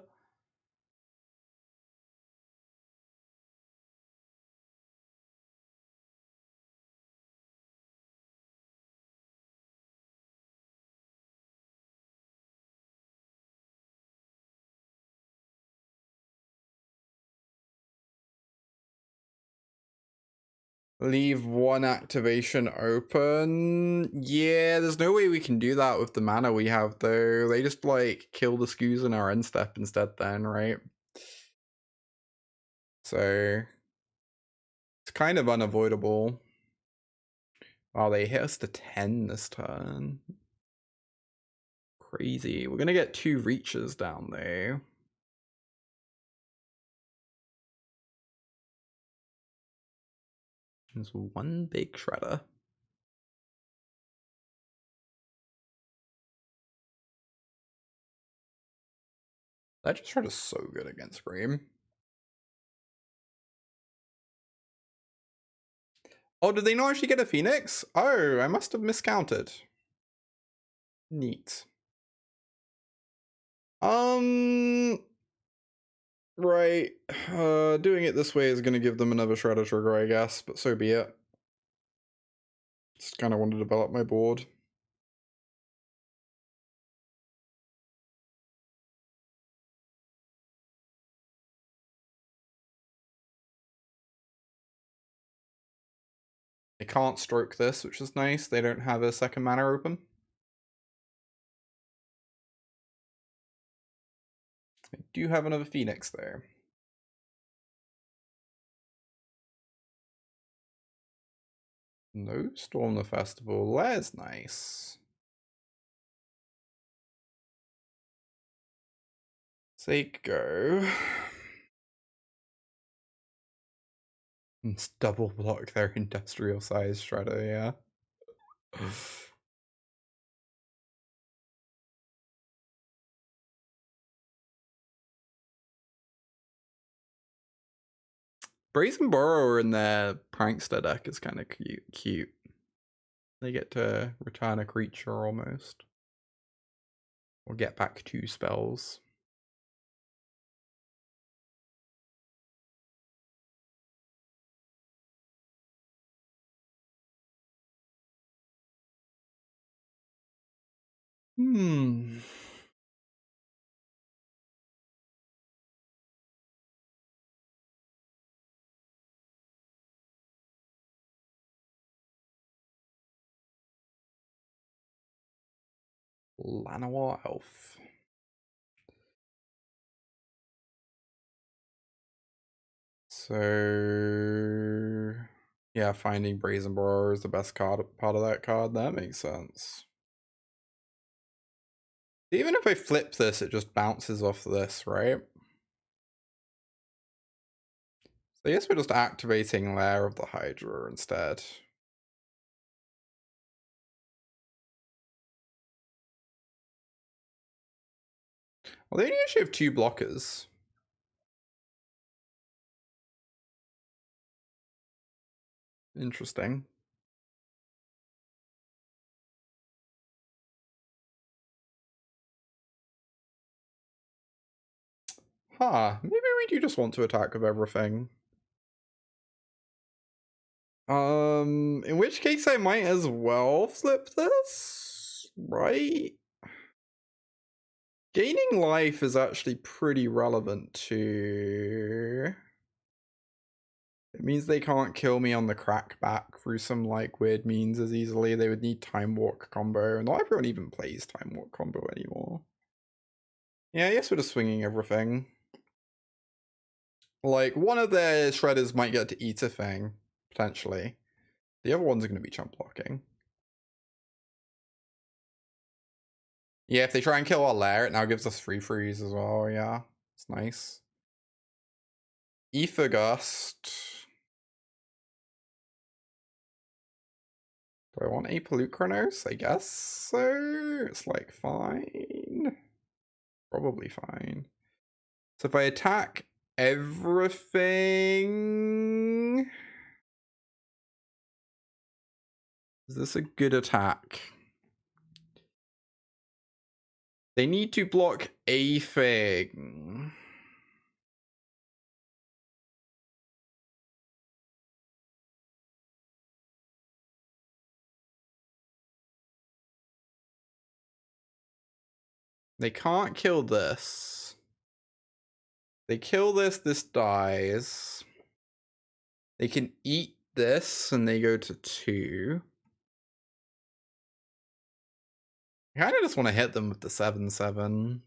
Leave 1 activation open. Yeah, there's no way we can do that with the mana we have, though. They just, like, kill the skews in our end step instead then, right? So... it's kind of unavoidable. Oh, they hit us to 10 this turn. Crazy. We're gonna get 2 reaches down there. There's 1 big shredder. That just shredder's so good against Bream. Oh, did they not actually get a Phoenix? Oh, I must have miscounted. Neat. Right. Doing it this way is gonna give them another Shredder trigger, I guess, but so be it. Just kind of want to develop my board. They can't stroke this, which is nice. They don't have a second mana open. I do have another Phoenix there. No Storm the Festival. That's nice. Take go. It's double block their industrial size shredder, yeah. Brazen Burrower in their Prankster deck is kind of cute. They get to return a creature almost. Or get back 2 spells. Llanowar Elf. So yeah, finding Brazen Borrower is the best part of that card. That makes sense. Even if I flip this, it just bounces off this, right? So I guess we're just activating Lair of the Hydra instead. Well, they usually have 2 blockers. Interesting. Maybe we do just want to attack with everything. In which case I might as well flip this, right? Gaining life is actually pretty relevant to... It means they can't kill me on the crackback through some like weird means as easily. They would need Time Walk combo. Not everyone even plays Time Walk combo anymore. Yeah, I guess we're just swinging everything. Like, one of their shredders might get to eat a thing, potentially. The other ones are going to be chump blocking. Yeah, if they try and kill our lair, it now gives us free freeze as well. Yeah, it's nice. Ether Gust. Do I want a Pelucranos? I guess so. It's like fine. Probably fine. So if I attack everything... Is this a good attack? They need to block a thing. They can't kill this. They kill this, this dies. They can eat this, and they go to 2. I kind of just want to hit them with the 7/7.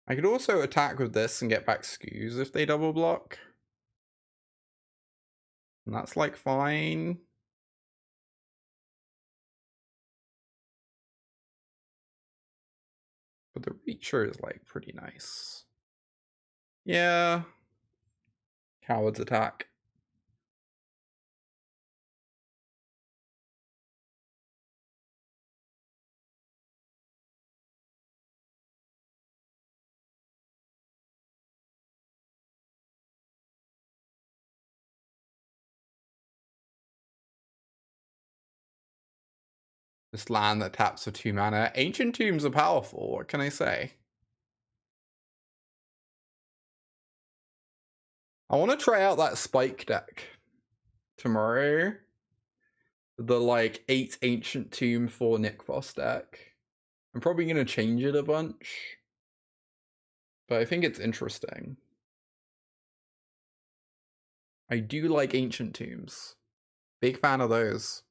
I could also attack with this and get back skews if they double block. And that's like fine. But the Reacher is like pretty nice. Yeah. Cowards attack. This land that taps for 2 mana. Ancient Tombs are powerful, what can I say? I want to try out that spike deck tomorrow. The like 8 Ancient Tomb 4 Nikvos deck. I'm probably going to change it a bunch. But I think it's interesting. I do like Ancient Tombs. Big fan of those.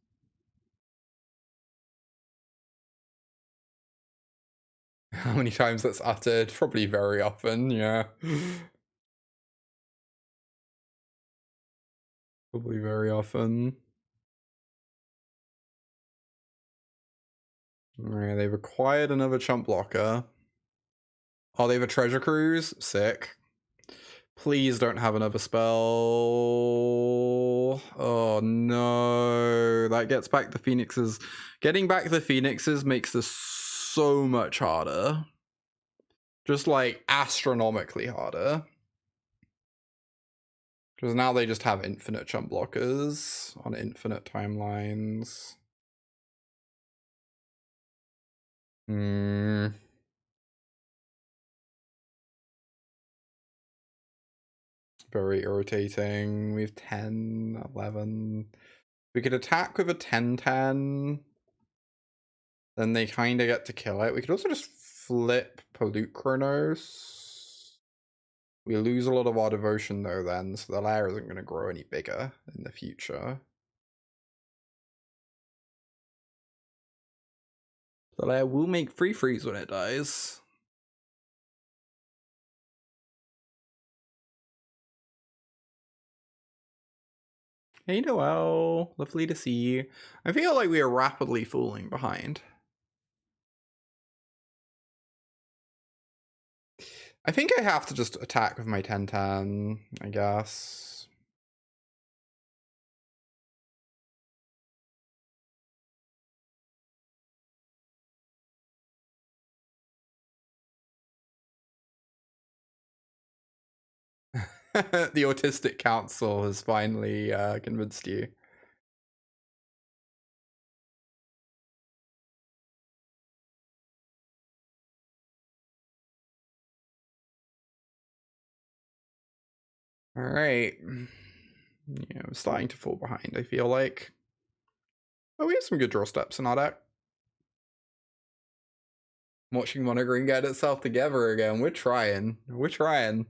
How many times that's uttered? Probably very often, yeah. Probably very often. Alright, they've acquired another chump blocker. Oh, they have a treasure cruise? Sick. Please don't have another spell. Oh no. That gets back the Phoenixes. Getting back the Phoenixes makes this so much harder. Just like astronomically harder. Because now they just have infinite chump blockers on infinite timelines. Very irritating. We have 10, 11. We could attack with a 10-10. Then they kind of get to kill it. We could also just flip Pollute Chronos. We lose a lot of our devotion though then, so the lair isn't going to grow any bigger in the future. The lair will make free freeze when it dies. Hey Noelle, lovely to see you. I feel like we are rapidly falling behind. I think I have to just attack with my 10-10, I guess. The Autistic Council has finally convinced you. Alright. Yeah, I'm starting to fall behind, I feel like. Oh, we have some good draw steps in our deck. Watching Monogreen get itself together again. We're trying. We're trying.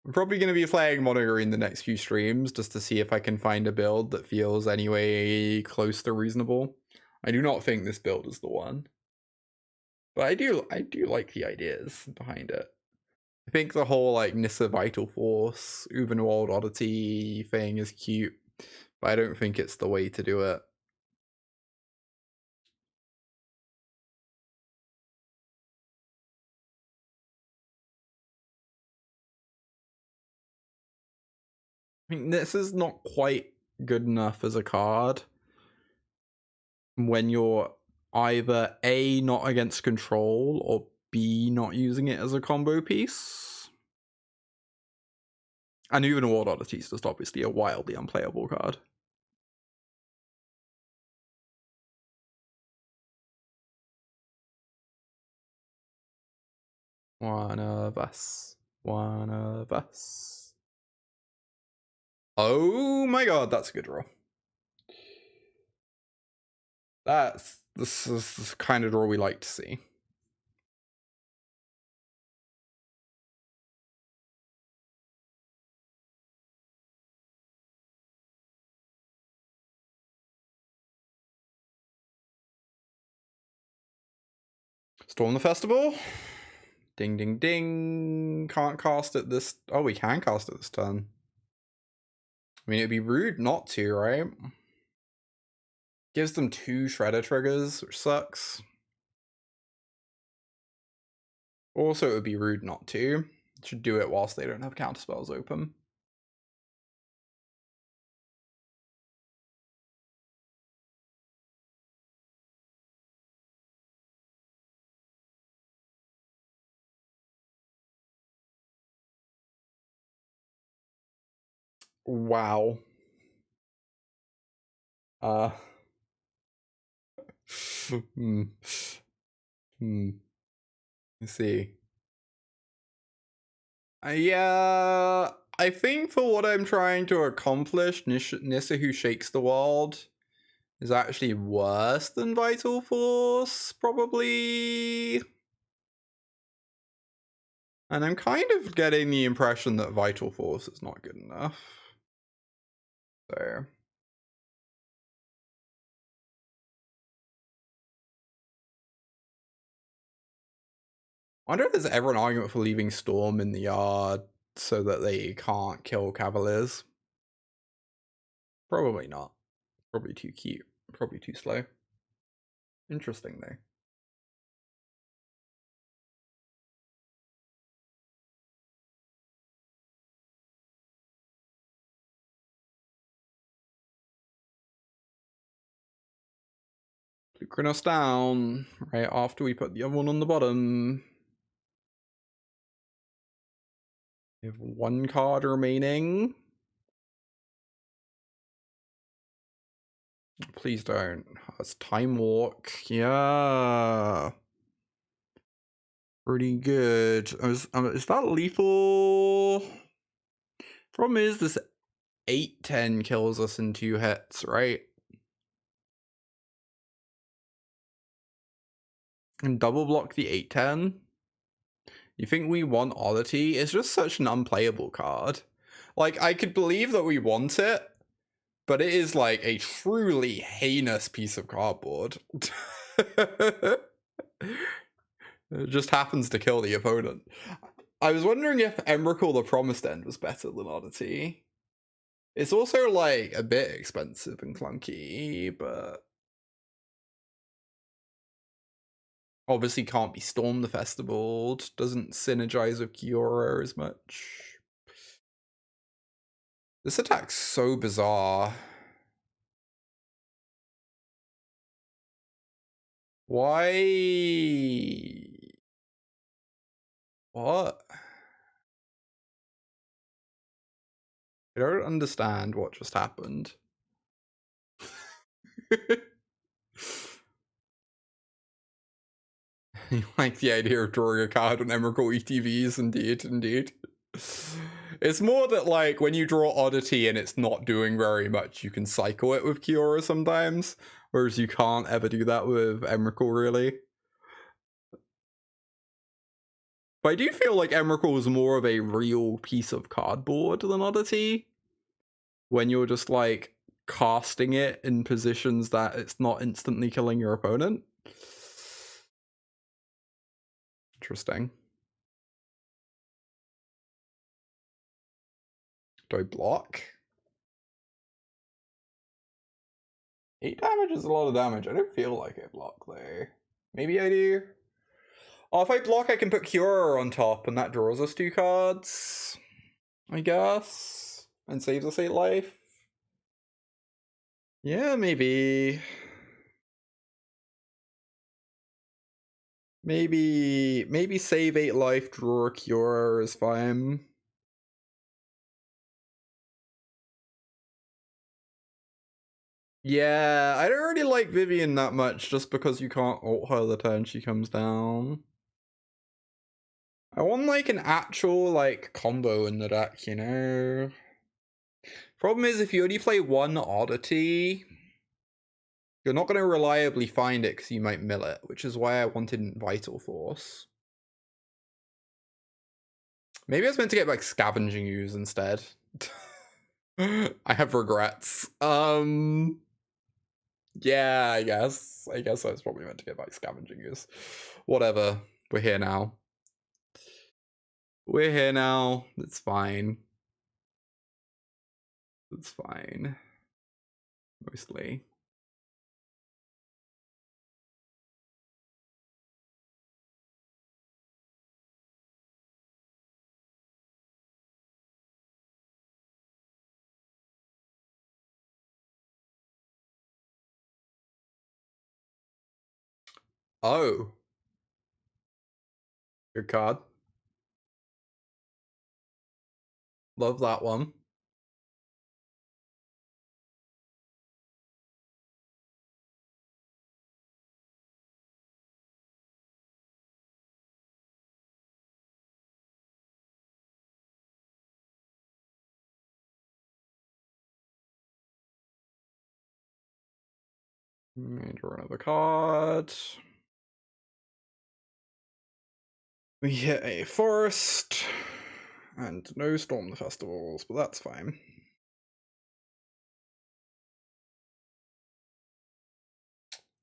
I'm probably going to be playing Monogreen the next few streams just to see if I can find a build that feels anyway close to reasonable. I do not think this build is the one. But I do like the ideas behind it. I think the whole like Nissa Vital Force, Uvenwald Oddity thing is cute, but I don't think it's the way to do it. I mean, this is not quite good enough as a card when you're either A, not against control, or B, not using it as a combo piece. And even Ward Oddity is just obviously a wildly unplayable card. One of us. One of us. Oh my god, that's a good draw. This is the kind of draw we like to see. Storm the Festival. Ding, ding, ding. Can't cast it this... Oh, we can cast it this turn. I mean, it'd be rude not to, right? Gives them 2 Shredder triggers, which sucks. Also, it would be rude not to. Should do it whilst they don't have counterspells open. Wow. Let's see. Yeah, I think for what I'm trying to accomplish, Nissa Who Shakes the World is actually worse than Vital Force, probably. And I'm kind of getting the impression that Vital Force is not good enough. So. I wonder if there's ever an argument for leaving Storm in the yard so that they can't kill Cavaliers. Probably not. Probably too cute. Probably too slow. Interesting though. Lucrinos down right after we put the other one on the bottom. We have one card remaining. Please don't. That's Time Walk. Yeah. Pretty good. Is that lethal? Problem is this 8/10 kills us in 2 hits, right? And double block the 8/10. You think we want Oddity? It's just such an unplayable card. Like, I could believe that we want it, but it is like a truly heinous piece of cardboard. It just happens to kill the opponent. I was wondering if Emrakul the Promised End was better than Oddity. It's also like a bit expensive and clunky, but obviously can't be Storm the Festival. Doesn't synergize with Kiora as much. This attack's so bizarre. Why? What? I don't understand what just happened. You like the idea of drawing a card on Emrakul ETVs, indeed. It's more that, like, when you draw Oddity and it's not doing very much, you can cycle it with Kiora sometimes, whereas you can't ever do that with Emrakul, really. But I do feel like Emrakul is more of a real piece of cardboard than Oddity, when you're just, like, casting it in positions that it's not instantly killing your opponent. Interesting. Do I block? 8 damage is a lot of damage. I don't feel like I block though. Maybe I do. Oh, if I block, I can put Cure on top, and that draws us 2 cards, I guess, and saves us 8 life. Yeah, maybe. Maybe save 8 life, draw a Cure is fine. Yeah, I don't really like Vivian that much, just because you can't ult her the turn she comes down. I want like an actual like combo in the deck, you know? Problem is, if you only play one Oddity, you're not going to reliably find it because you might mill it, which is why I wanted Vital Force. Maybe I was meant to get like Scavenging Ooze instead. I have regrets. Yeah, I guess I was probably meant to get like Scavenging Ooze. Whatever. We're here now. It's fine. It's fine. Mostly. Oh. Good card. Love that one. Draw another card. We hit a forest. And no Storm the Festivals, but that's fine.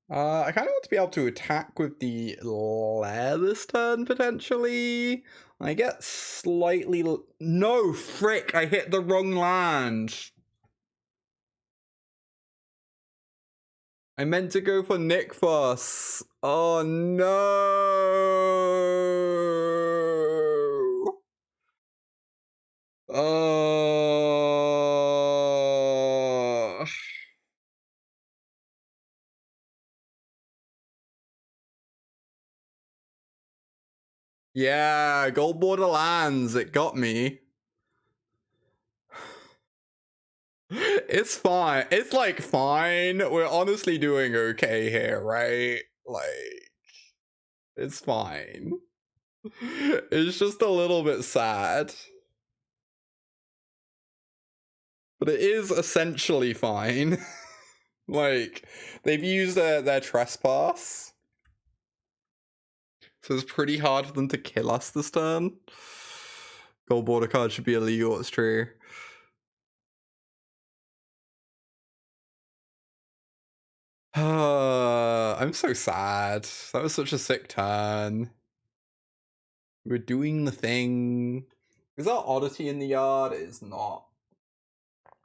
I kind of want to be able to attack with the Lair this turn, potentially. I get slightly... No, frick, I hit the wrong land. I meant to go for Nykthos. Oh, no. Oh... Yeah, Gold Border lands. It got me. It's fine. It's like fine. We're honestly doing okay here, right? Like, it's fine. It's just a little bit sad. But it is essentially fine. Like, they've used their trespass. So it's pretty hard for them to kill us this turn. Gold Border card should be illegal, it's true. I'm so sad. That was such a sick turn. We're doing the thing. Is our Oddity in the yard? It is not.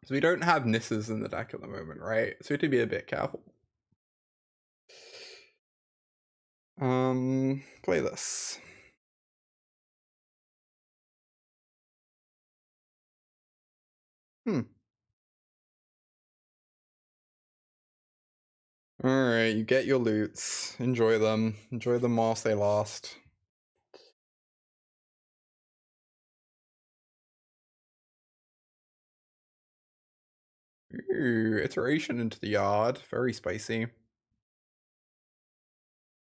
So we don't have Nisses in the deck at the moment, right? So we have to be a bit careful. Play this. Alright, you get your loots. Enjoy them. Enjoy them whilst they last. Ooh, iteration into the yard. Very spicy.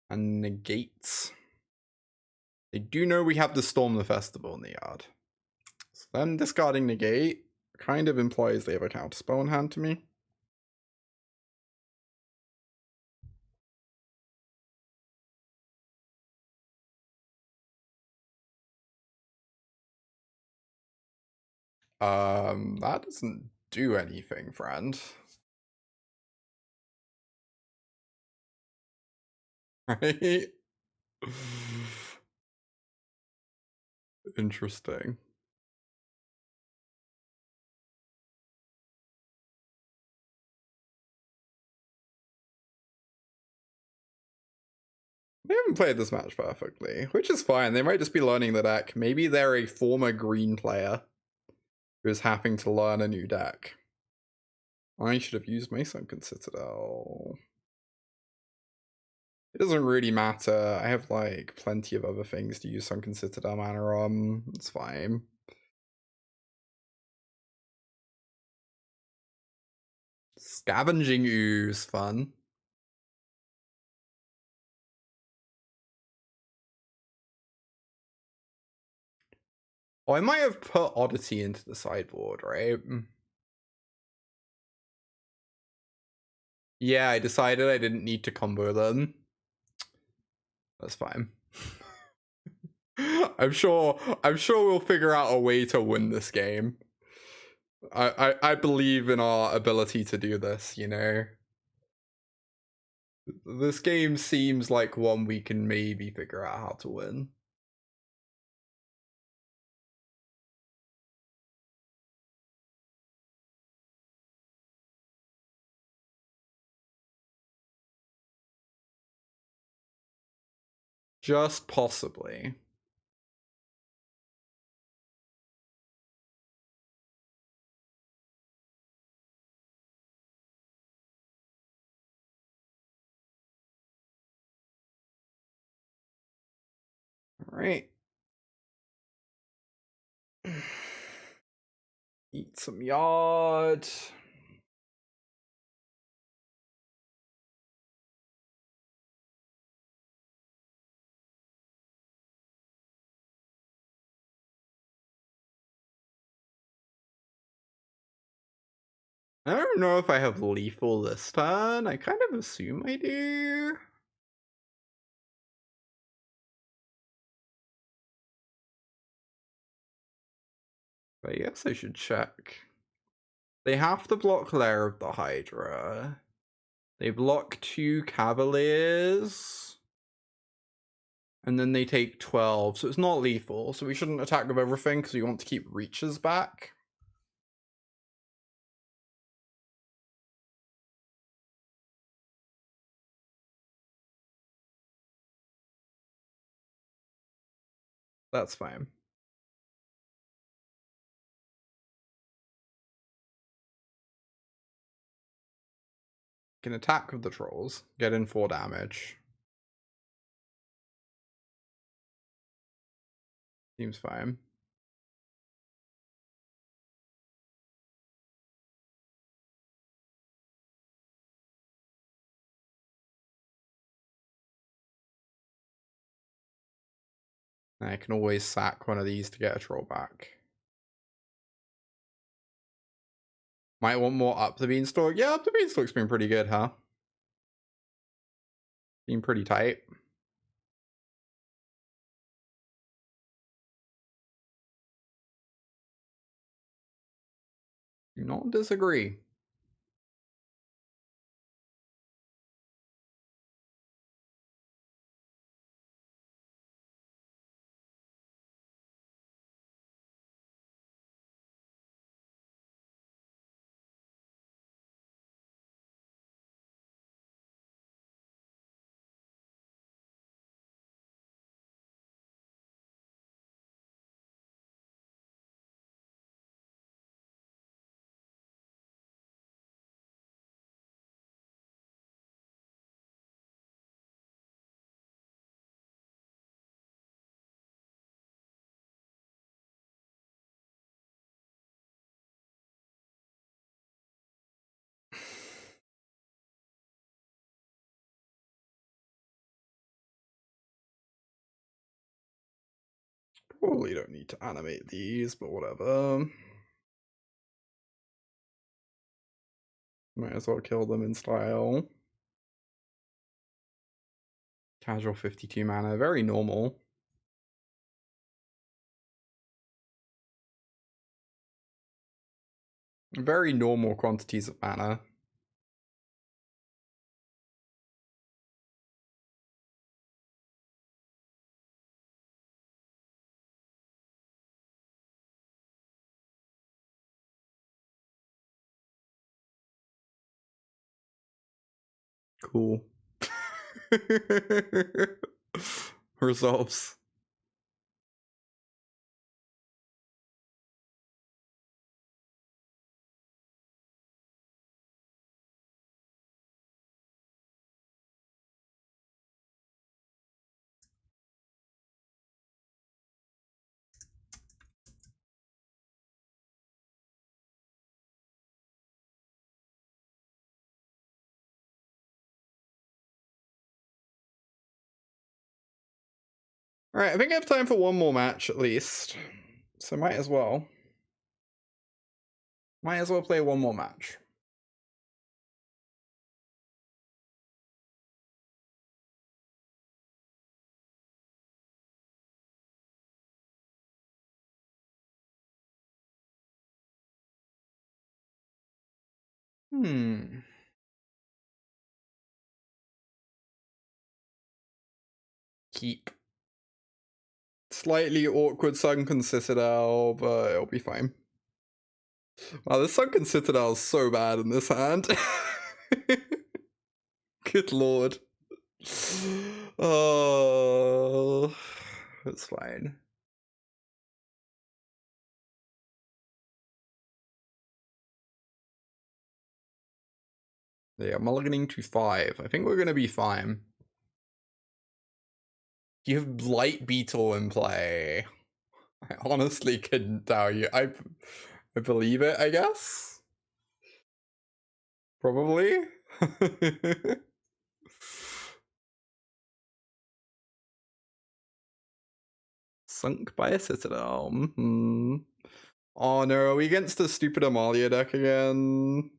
And negates. They do know we have to storm the festival in the yard. So them discarding negate kind of implies they have a counterspell in hand to me. That doesn't do anything, friend. Right? Interesting. They haven't played this match perfectly, which is fine. They might just be learning the deck. Maybe they're a former green player who's having to learn a new deck. I should have used my Sunken Citadel. It doesn't really matter. I have like plenty of other things to use Sunken Citadel mana on. It's fine. Scavenging Ooze, fun. Oh, I might have put Oddity into the sideboard, right? Yeah, I decided I didn't need to combo them. That's fine. I'm sure we'll figure out a way to win this game. I believe in our ability to do this, you know. This game seems like one we can maybe figure out how to win. Just possibly. All right. Eat some yard. I don't know if I have lethal this turn. I kind of assume I do. But I guess I should check. They have to block Lair of the Hydra. They block 2 Cavaliers. And then they take 12, so it's not lethal. So we shouldn't attack with everything because we want to keep reaches back. That's fine. Can attack with the trolls, get in 4 damage. Seems fine. I can always sack one of these to get a troll back. Might want more Up the Beanstalk. Yeah, Up the Beanstalk's been pretty good, huh? Been pretty tight. Do not disagree. Probably don't need to animate these, but whatever. Might as well kill them in style. Casual 52 mana, very normal. Very normal quantities of mana. Cool. Resolves. Alright, I think I have time for one more match at least. So might as well. Might as well play one more match. Keep. Slightly awkward Sunken Citadel, but it'll be fine. Wow, this Sunken Citadel is so bad in this hand. Good lord. Oh, it's fine. Yeah, mulliganing to 5. I think we're gonna be fine. You have Light Beetle in play. I honestly couldn't tell you. I believe it, I guess? Probably? Sunk by a Citadel. Oh no, are we against the stupid Amalia deck again?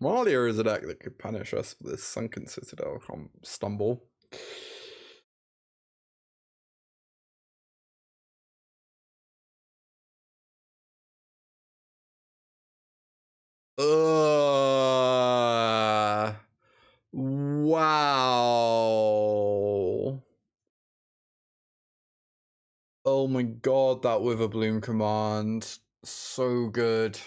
Malia is a deck that could punish us for this Sunken Citadel stumble. Wow. Oh my god, that Witherbloom command. So good.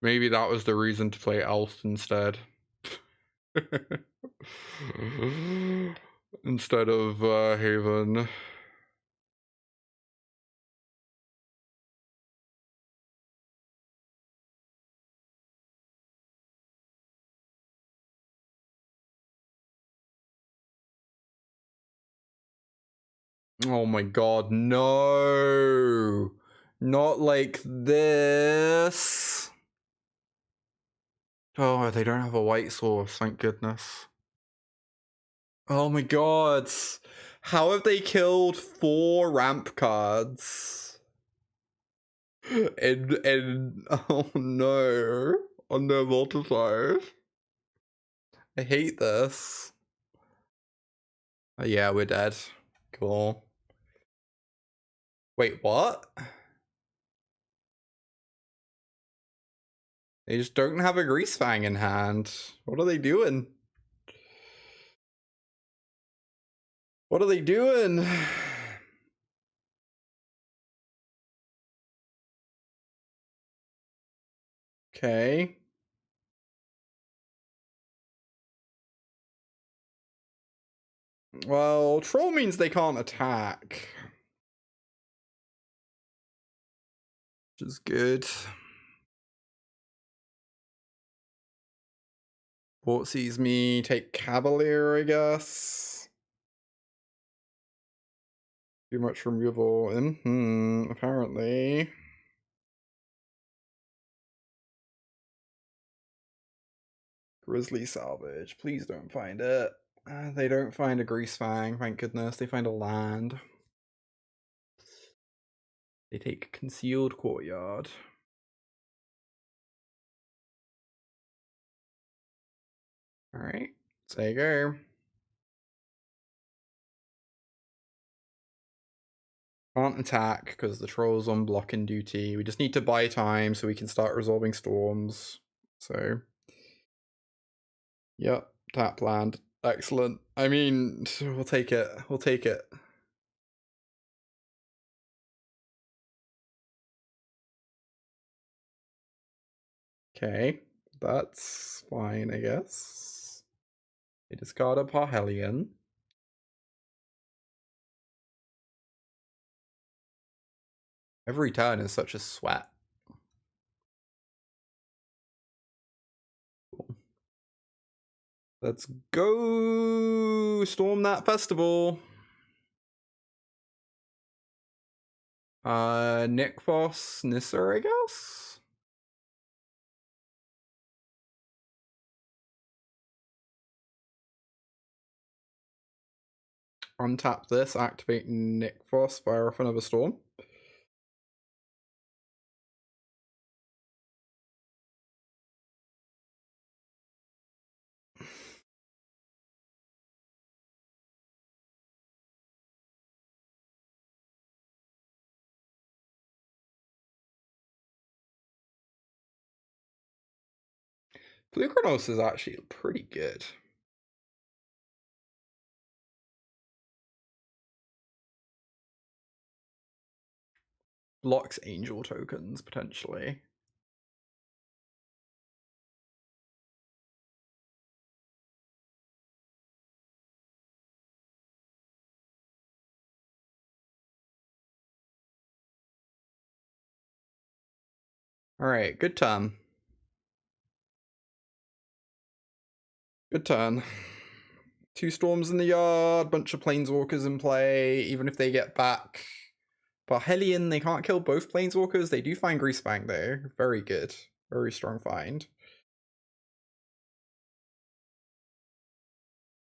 Maybe that was the reason to play Elf instead. Instead of Haven. Oh my god, no! Not like this! Oh, they don't have a white source, thank goodness. Oh my god! How have they killed 4 ramp cards? And oh no, on their multipliers. I hate this. Yeah, we're dead. Cool. Wait, what? They just don't have a Greasefang in hand. What are they doing? What are they doing? Okay. Well, troll means they can't attack. Which is good. Port sees me take Cavalier, I guess. Too much removal. Apparently. Grizzly Salvage. Please don't find it. They don't find a Greasefang, thank goodness. They find a land. They take Concealed Courtyard. Alright, so there you go. Can't attack because the troll's on blocking duty. We just need to buy time so we can start resolving storms. So, yep, tap land. Excellent. I mean, we'll take it. We'll take it. Okay, that's fine, I guess. They discard a Parhelion. Every turn is such a sweat. Cool. Let's go storm that festival. Nykthos Nissa, I guess? Untap this, activate Nykthos, fire off another storm. Blue Chronos is actually pretty good. Blocks angel tokens, potentially. Alright, good turn. Good turn. 2 storms in the yard, bunch of planeswalkers in play, even if they get back. Parhelion, they can't kill both planeswalkers. They do find Greasefang though. Very good. Very strong find.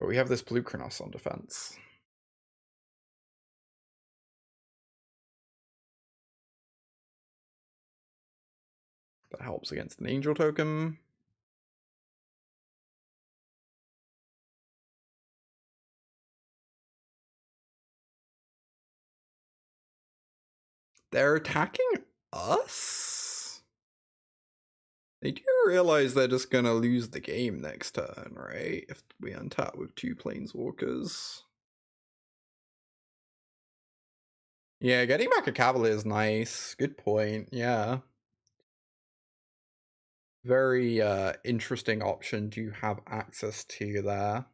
But we have this Blue Chronos on defense. That helps against an angel token. They're attacking us? They do realize they're just gonna lose the game next turn, right? If we untap with 2 planeswalkers. Yeah, getting back a Cavalier is nice. Good point, yeah. Very interesting option to have access to there.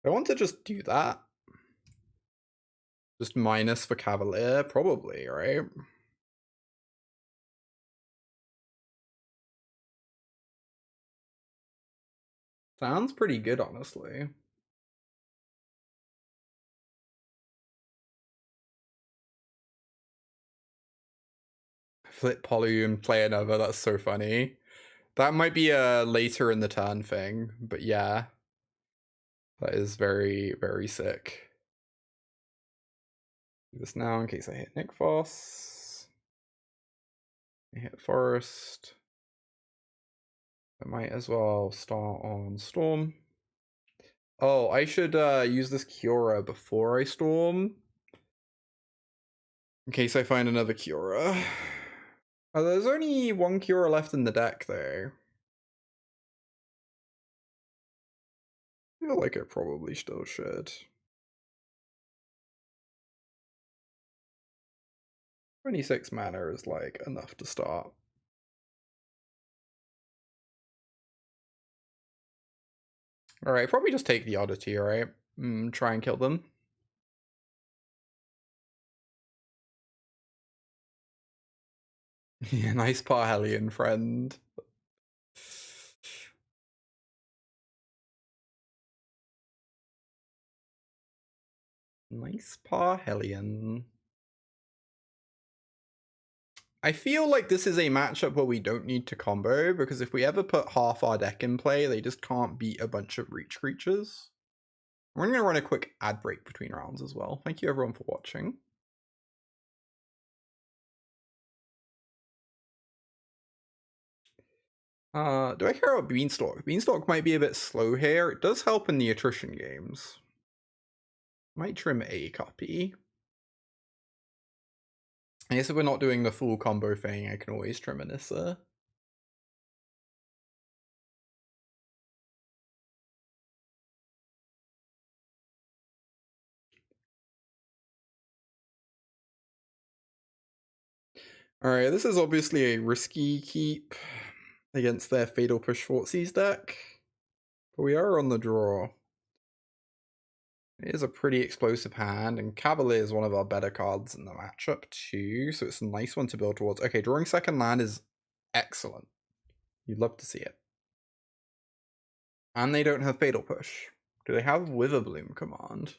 I want to just do that. Just minus for Cavalier, probably, right? Sounds pretty good, honestly. Flip Poly and play another, that's so funny. That might be a later in the turn thing, but yeah. That is very, very sick. Do this now in case I hit Nick Foss. I hit Forest. I might as well start on Storm. Oh, I should use this Kiora before I Storm. In case I find another Kiora. Oh, there's only 1 Kiora left in the deck, though. I feel like it probably still should. 26 mana is, like, enough to start. Alright, probably just take the Oddity, right? Try and kill them. Yeah, nice Parhelion, friend. Nice Parhelion. I feel like this is a matchup where we don't need to combo, because if we ever put half our deck in play, they just can't beat a bunch of reach creatures. We're going to run a quick ad break between rounds as well. Thank you everyone for watching. Do I care about Beanstalk? Beanstalk might be a bit slow here. It does help in the attrition games. Might trim a copy. I guess if we're not doing the full combo thing, I can always trim a Nissa. Alright, this is obviously a risky keep against their Fatal Push Thoughtseize deck. But we are on the draw. It is a pretty explosive hand, and Cavalier is one of our better cards in the matchup too, so it's a nice one to build towards. Okay, drawing second land is excellent. You'd love to see it. And they don't have Fatal Push. Do they have Witherbloom Command?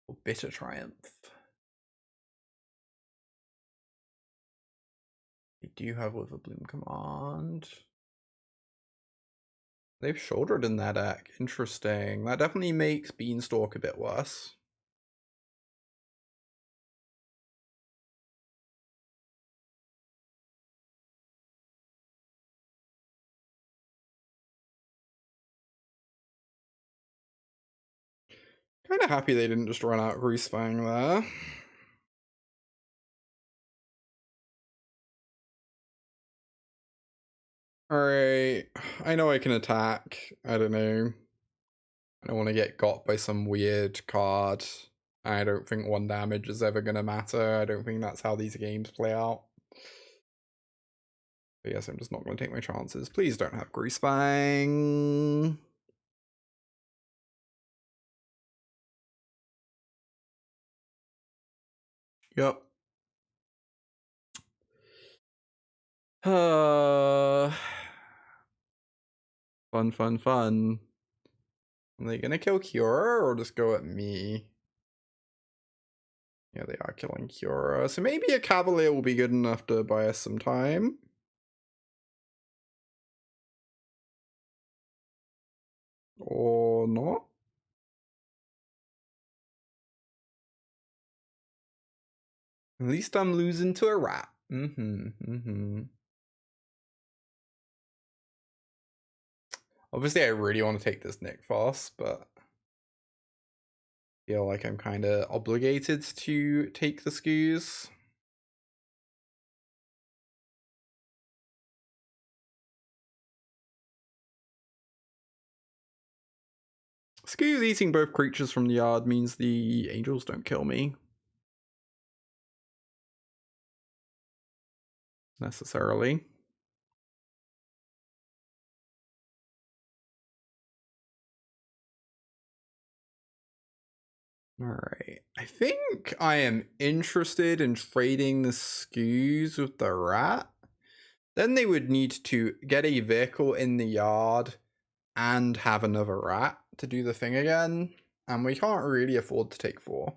Or Bitter Triumph? They do have Witherbloom Command. They've shouldered in their deck. Interesting. That definitely makes Beanstalk a bit worse. Kind of happy they didn't just run out Greasefang there. Alright, I know I can attack. I don't know. I don't want to get got by some weird card. I don't think 1 damage is ever going to matter. I don't think that's how these games play out. But yes, I'm just not going to take my chances. Please don't have Greasefang. Yep. Fun, fun, fun. Are they gonna kill Kiora or just go at me? Yeah, they are killing Kiora. So maybe a Cavalier will be good enough to buy us some time. Or not? At least I'm losing to a rat. Obviously, I really want to take this Nick Foss, but I feel like I'm kind of obligated to take the Scoos. Scoos eating both creatures from the yard means the angels don't kill me. Necessarily. Alright. I think I am interested in trading the Scoos with the rat. Then they would need to get a vehicle in the yard and have another rat to do the thing again. And we can't really afford to take 4.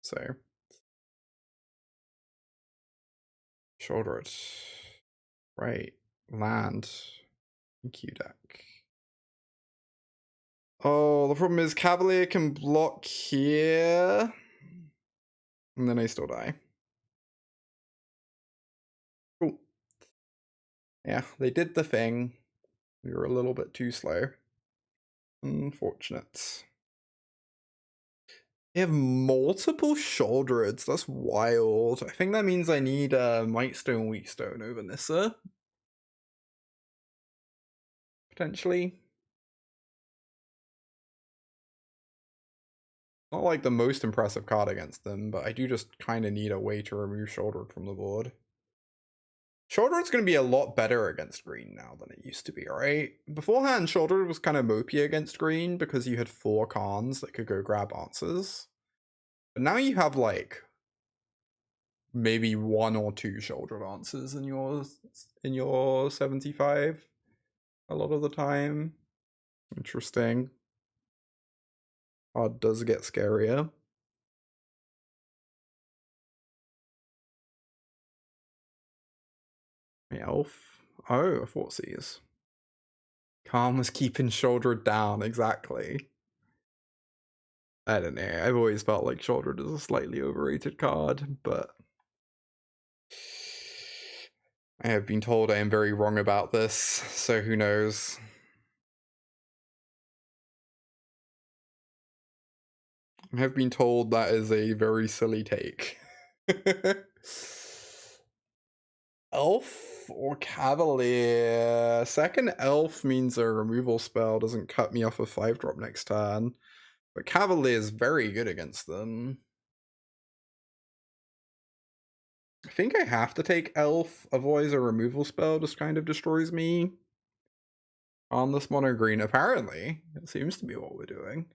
So. Shoulder it. Right. Land. Q deck. Oh, the problem is Cavalier can block here. And then I still die. Cool. Yeah, they did the thing. We were a little bit too slow. Unfortunate. They have multiple Shoulderids. That's wild. I think that means I need Mightstone, Weakstone over Nissa. Potentially. Not like the most impressive card against them, but I do just kind of need a way to remove Shouldered from the board. Shouldered's going to be a lot better against green now than it used to be, right? Beforehand, Shouldered was kind of mopey against green because you had 4 Khans that could go grab answers. But now you have like maybe 1 or 2 Shouldered answers in your 75 a lot of the time. Interesting. Card does get scarier. Elf. Oh, I thought Seas. Khan was keeping Shouldered down, exactly. I don't know. I've always felt like Shouldered is a slightly overrated card, but I have been told I am very wrong about this, so who knows. I have been told that is a very silly take. Elf or Cavalier? Second Elf means a removal spell doesn't cut me off a 5-drop next turn. But Cavalier is very good against them. I think I have to take Elf, otherwise a removal spell just kind of destroys me. On this mono green, apparently. It seems to be what we're doing.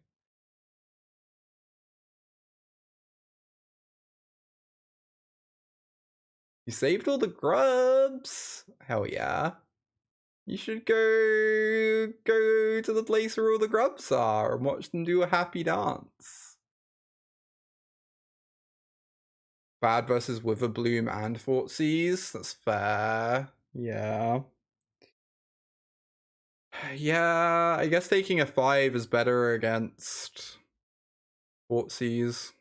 You saved all the grubs! Hell yeah. You should go to the place where all the grubs are and watch them do a happy dance. Bad versus Witherbloom and Thoughtseize. That's fair. Yeah. Yeah, I guess taking a 5 is better against Thoughtseize.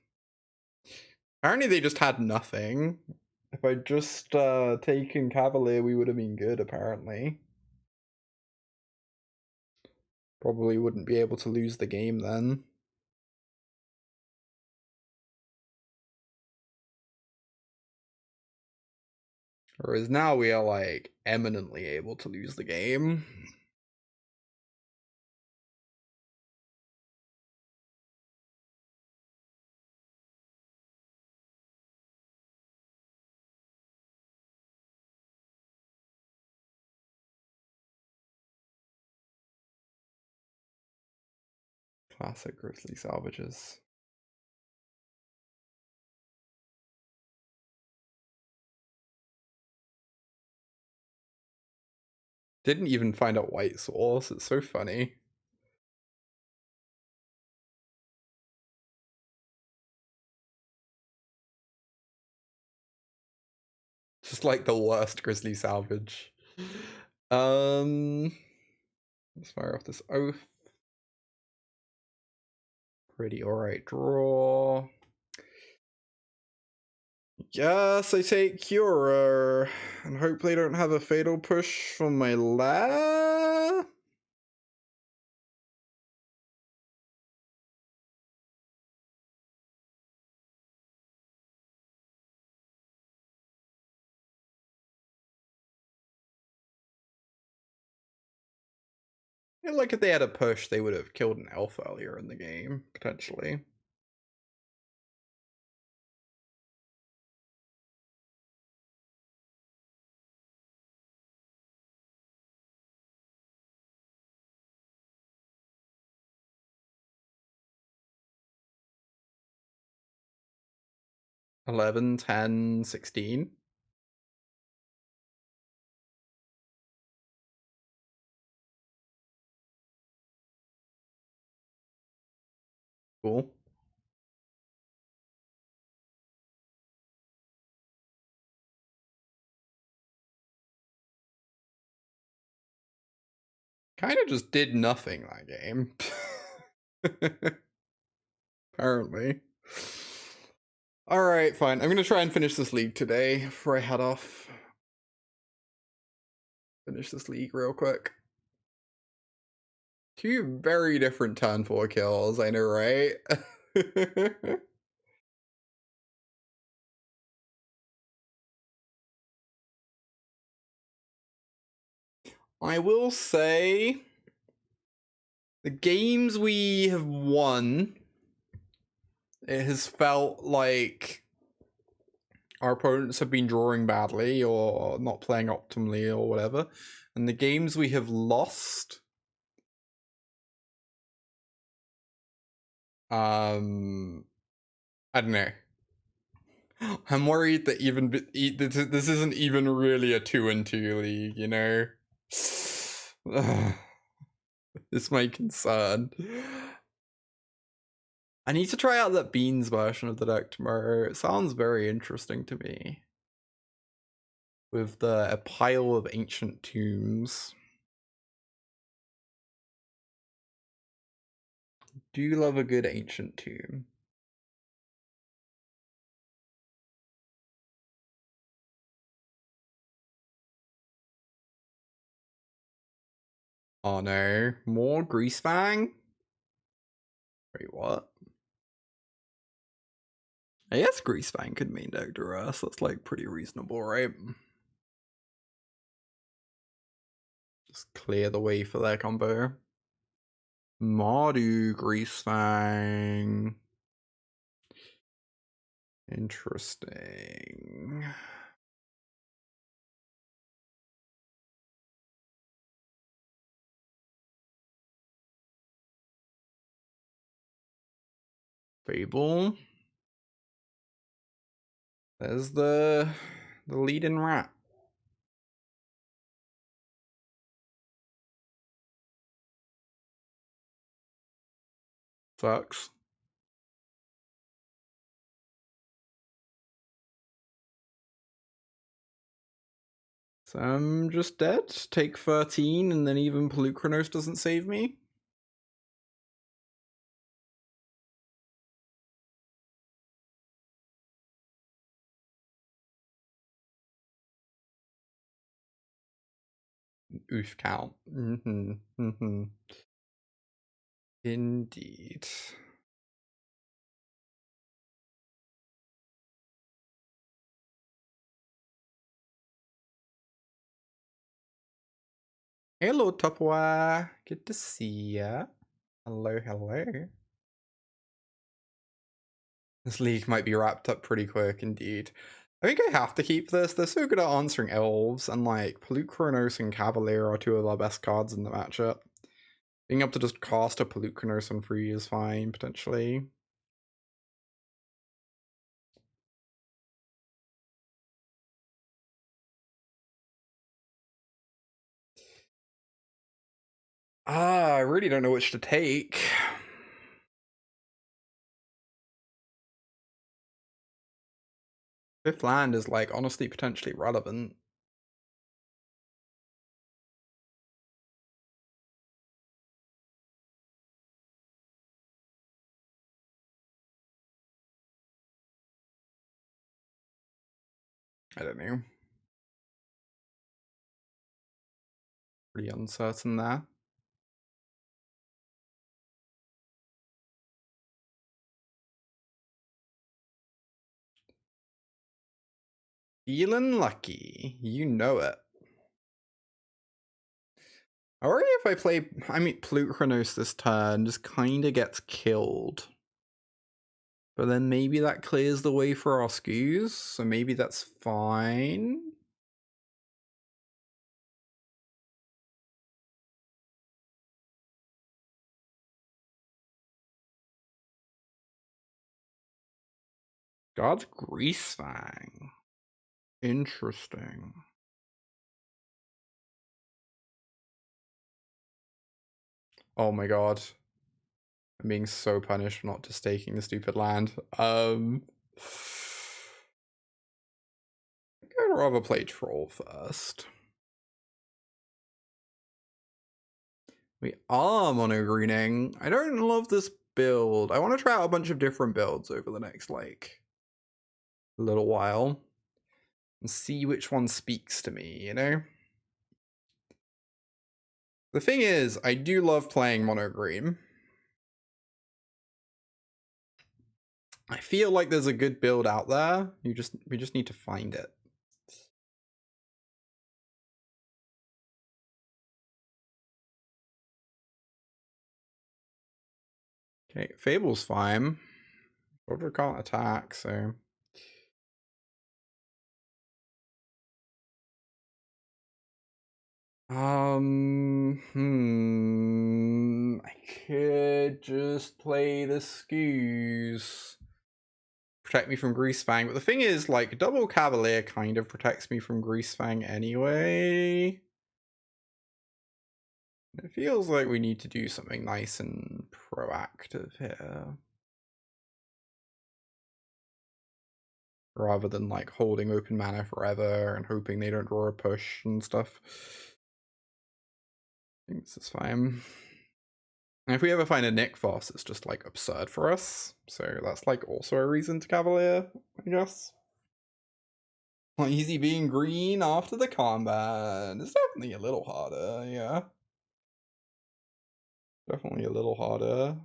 Apparently they just had nothing. If I'd just taken Cavalier, we would have been good, apparently. Probably wouldn't be able to lose the game then. Whereas now we are like eminently able to lose the game. Classic Grizzly Salvages. Didn't even find out White Source. It's so funny. Just like the worst Grizzly Salvage. Let's fire off this Oath. Pretty alright draw. Yes, I take Cure, and hopefully I don't have a fatal push from my lab. Yeah, like if they had a push, they would have killed an elf earlier in the game, potentially. $11, $10, $16. Cool. Kind of just did nothing that game. Apparently. Alright, fine. I'm gonna try and finish this league today before I head off. Finish this league real quick. Two very different turn 4 kills, I know, right? I will say the games we have won, it has felt like our opponents have been drawing badly or not playing optimally or whatever. And the games we have lost, I don't know. I'm worried that even this isn't even really a 2-2 league, you know? It's my concern. I need to try out that Beans version of the deck tomorrow. It sounds very interesting to me. With a pile of ancient tombs. Do you love a good ancient tomb? Oh no, more Greasefang? Wait, what? I guess Greasefang could main deck Duress. That's like pretty reasonable, right? Just clear the way for that combo. Mardu Greasefang. Interesting. Fable. There's the lead-in rat. Sucks. So I'm just dead. Take 13 and then even Pelucranos doesn't save me. Oof count. Indeed. Hello, Tupperware. Good to see ya. Hello, hello. This league might be wrapped up pretty quick, indeed. I think I have to keep this. They're so good at answering elves, and like Pelucranos and Cavalier are two of our best cards in the matchup. Being able to just cast a Pelucranos on free is fine, potentially. I really don't know which to take. Fifth land is like honestly potentially relevant. I don't know. Pretty uncertain there. Feeling lucky. You know it. I worry if I play... I mean, Plutchronos this turn just kind of gets killed. But then maybe that clears the way for our skews, so maybe that's fine. God's Greasefang. Interesting. Oh my god. I'm being so punished for not just taking the stupid land. I'd rather play Troll first. We are mono-greening. I don't love this build. I want to try out a bunch of different builds over the next, like, little while. And see which one speaks to me, you know? The thing is, I do love playing mono-green. I feel like there's a good build out there. We just need to find it. Okay, Fable's fine. Soldier can't attack, so... I could just play the Skews. Protect me from Greasefang, but the thing is, like, Double Cavalier kind of protects me from Greasefang anyway. It feels like we need to do something nice and proactive here. Rather than, like, holding open mana forever and hoping they don't draw a push and stuff. I think this is fine. And if we ever find a Nykthos, it's just, like, absurd for us. So that's, like, also a reason to Cavalier, I guess. Well, easy being green after the combat. It's definitely a little harder, yeah. Definitely a little harder.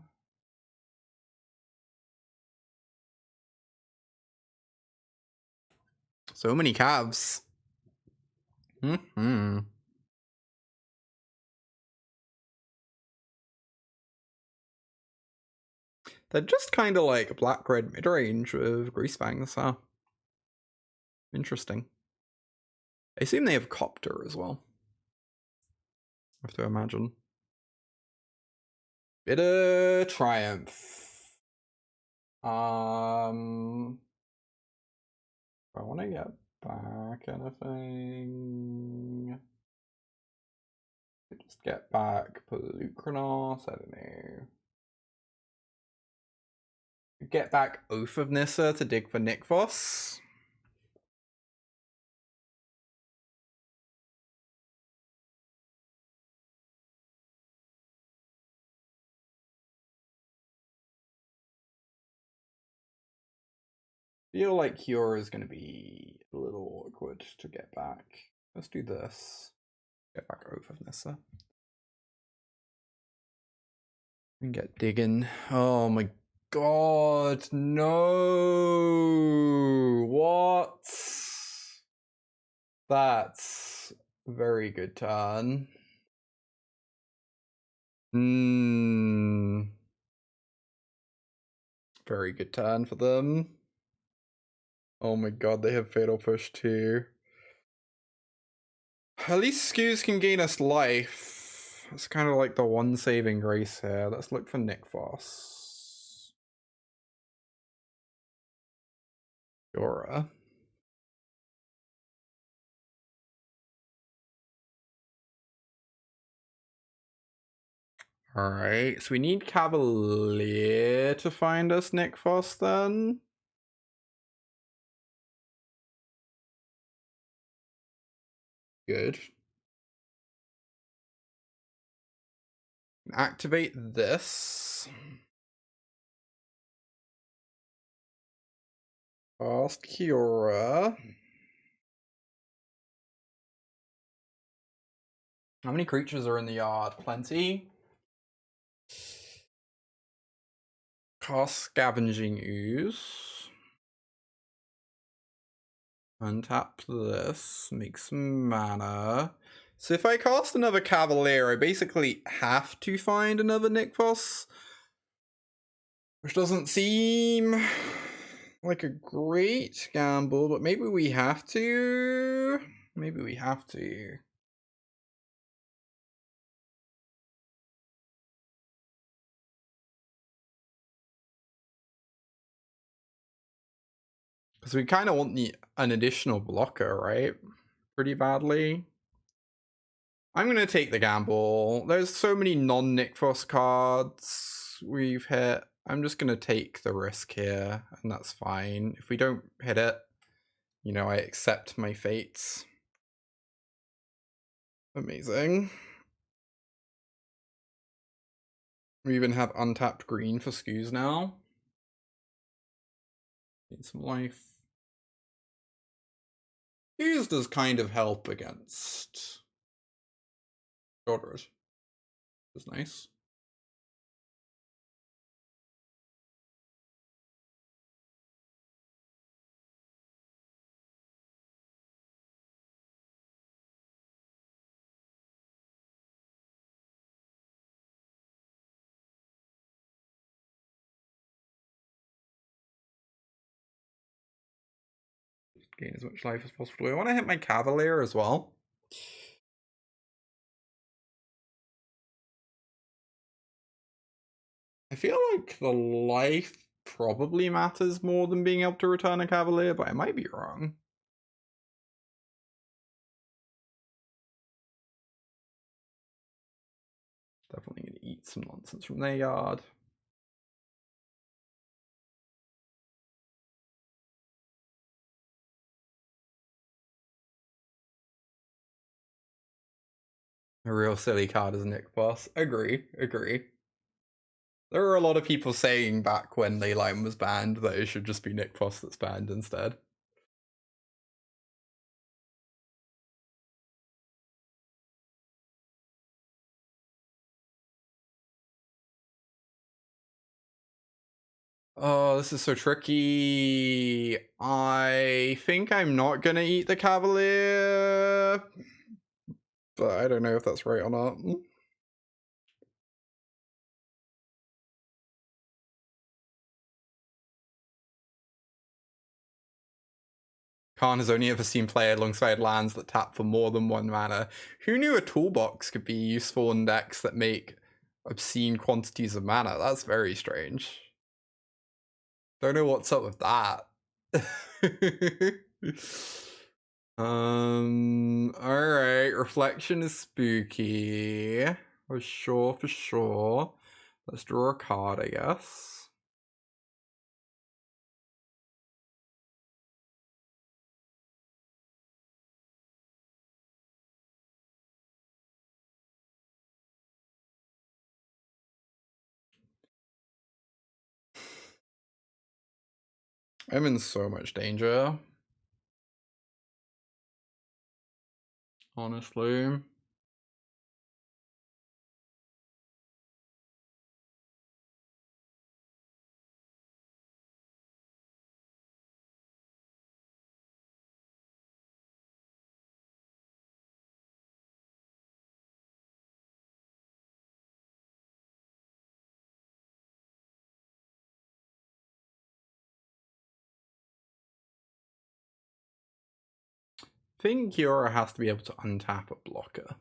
So many Cavs. Mm-hmm. They're just kind of like black-red mid-range with Greasefangs, huh? Interesting. I assume they have Copter as well. I have to imagine. Bitter Triumph. I want to get back anything. Just get back Polukranos, I don't know. Get back Oath of Nissa to dig for Nykthos. Feel like Cure is going to be a little awkward to get back. Let's do this. Get back Oath of Nissa. And get digging. Oh my god, no! What? That's a very good turn. Very good turn for them. Oh my god, they have Fatal Push too. At least Skews can gain us life. It's kind of like the one saving grace here. Let's look for Nykthos. Yora. Alright, so we need Cavalier to find us Nykthos then. Good. Activate this. Fast Kiora. How many creatures are in the yard? Plenty. Cast Scavenging Ooze. Untap this. Make some mana. So if I cast another Cavalier, I basically have to find another Nykthos. Which doesn't seem like a great gamble, but maybe we have to. Maybe we have to. Because we kind of want an additional blocker, right? Pretty badly. I'm going to take the gamble. There's so many non-Nykthos cards we've hit. I'm just going to take the risk here, and that's fine. If we don't hit it, you know, I accept my fates. Amazing. We even have untapped green for Skoos now. Need some life. Skoos does kind of help against Sheoldred. It's nice. Gain as much life as possible. I want to hit my Cavalier as well. I feel like the life probably matters more than being able to return a Cavalier, but I might be wrong. Definitely going to eat some nonsense from their yard. A real silly card is Nykthos. Agree. There were a lot of people saying back when Leyline was banned that it should just be Nykthos that's banned instead. Oh, this is so tricky. I think I'm not gonna eat the Cavalier, but I don't know if that's right or not. Khan has only ever seen play alongside lands that tap for more than one mana. Who knew a toolbox could be useful in decks that make obscene quantities of mana? That's very strange. Don't know what's up with that. Alright, Reflection is spooky. For sure. Let's draw a card, I guess. I'm in so much danger. Honestly. I think Kiora has to be able to untap a blocker.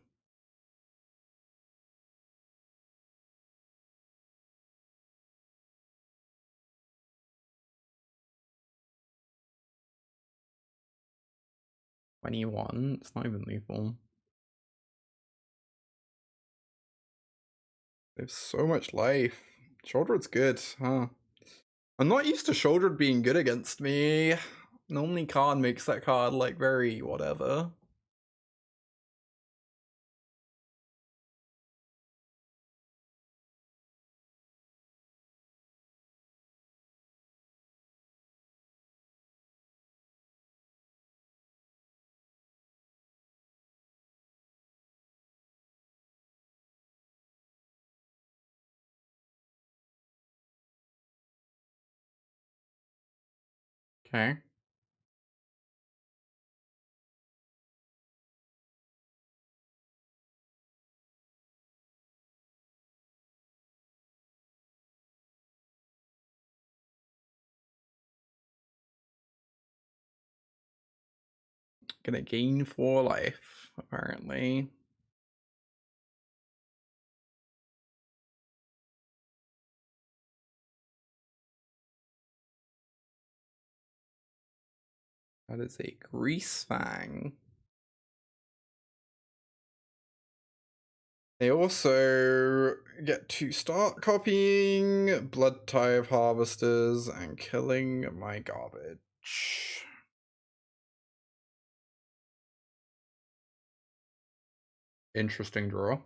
$21. It's not even lethal. They have so much life. Sheoldred's good, huh? I'm not used to Sheoldred being good against me. Normally Khan makes that card like very whatever. Okay. Gonna gain 4 life, apparently. That is a Grease Fang. They also get to start copying Blood Tithe Harvesters and killing my garbage. Interesting draw.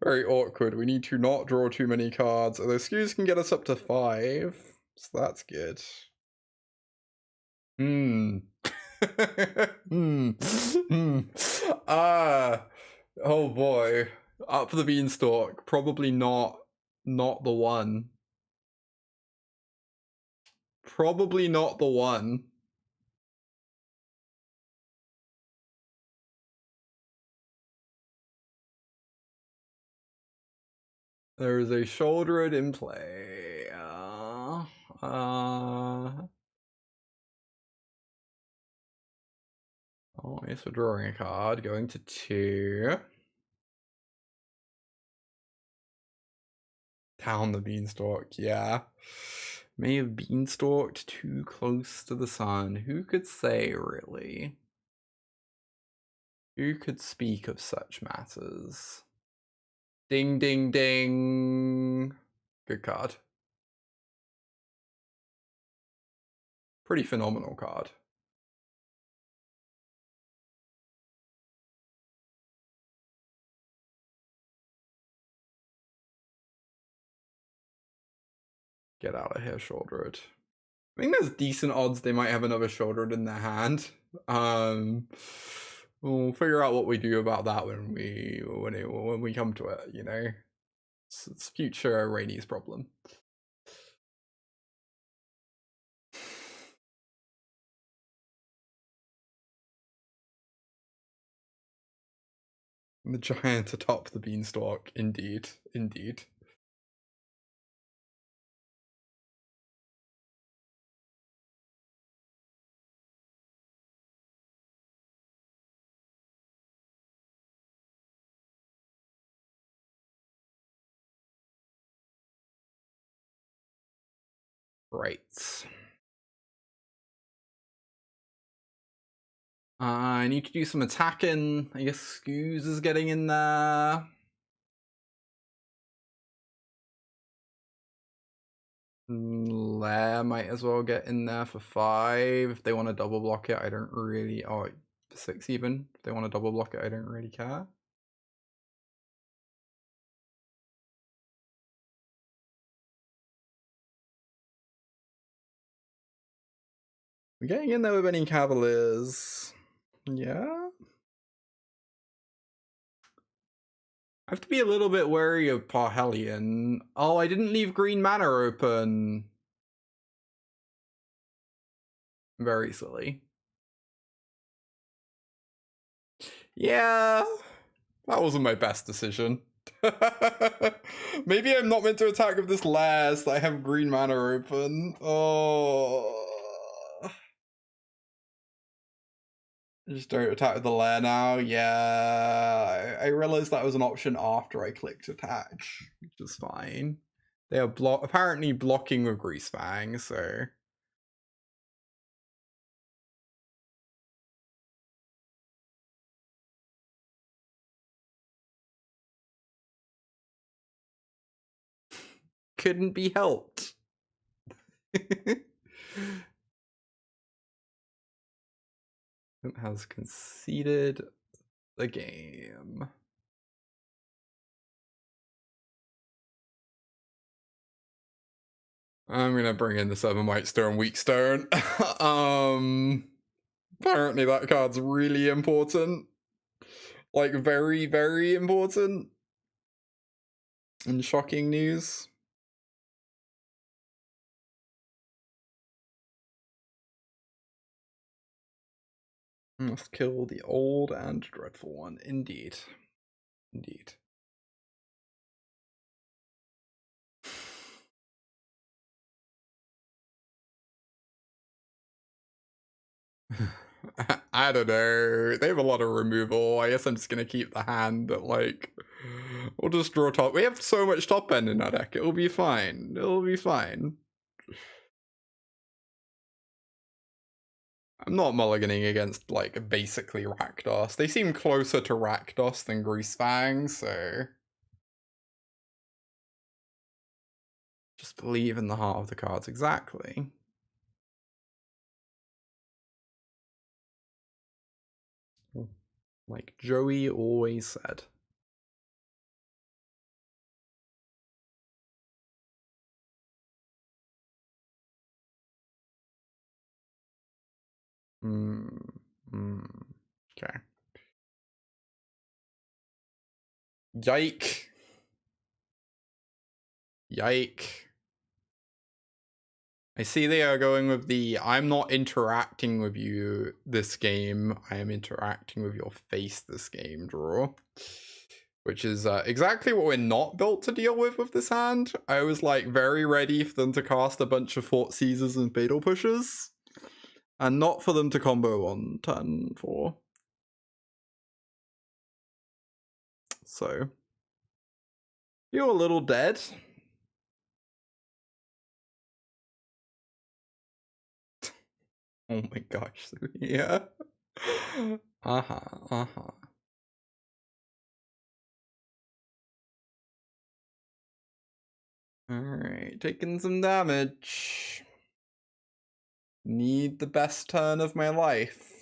Very awkward. We need to not draw too many cards. Although skews can get us up to 5. So that's good. Hmm. Oh boy. Up the beanstalk. Probably not the one. Probably not the one. There is a Shouldered in play. Oh, yes, we're drawing a card. Going to 2. Down the beanstalk, yeah. May have beanstalked too close to the sun. Who could say, really? Who could speak of such matters? Ding, ding, ding. Good card. Pretty phenomenal card. Get out of here, Shouldered. I think there's decent odds they might have another Shouldered in their hand. We'll figure out what we do about that when we come to it, you know? It's future Rainy's problem. The giant atop the beanstalk, indeed, indeed. Right. I need to do some attacking. I guess Scoos is getting in there. Lair might as well get in there for 5. If they want to double block it, I don't really... Oh, 6 even. If they want to double block it, I don't really care. We're getting in there with any Cavaliers. Yeah? I have to be a little bit wary of Parhelion. Oh, I didn't leave green mana open. Very silly. Yeah, that wasn't my best decision. Maybe I'm not meant to attack with this last. I have green mana open. Oh. Just don't attack with the lair now. Yeah, I realized that was an option after I clicked attack, which is fine. They are apparently blocking with Grease Fang, so... Couldn't be helped. Has conceded the game. I'm gonna bring in the 7 White Stone, Weak Stone. Apparently that card's really important. Like, very, very important. And shocking news. Must kill the old and dreadful one. Indeed. Indeed. I don't know. They have a lot of removal. I guess I'm just gonna keep the hand that, like, we'll just draw top. We have so much top end in our deck. It'll be fine. It'll be fine. I'm not mulliganing against, like, basically Rakdos. They seem closer to Rakdos than Greasefang, so just believe in the heart of the cards. Exactly. Like Joey always said. Okay. Yike. Yike. I see they are going with the I'm not interacting with you this game, I am interacting with your face this game draw. Which is exactly what we're not built to deal with this hand. I was like very ready for them to cast a bunch of Fort Caesars and Fatal Pushes. And not for them to combo on turn 4. So, you're a little dead. Oh my gosh, yeah. Alright, taking some damage. Need the best turn of my life.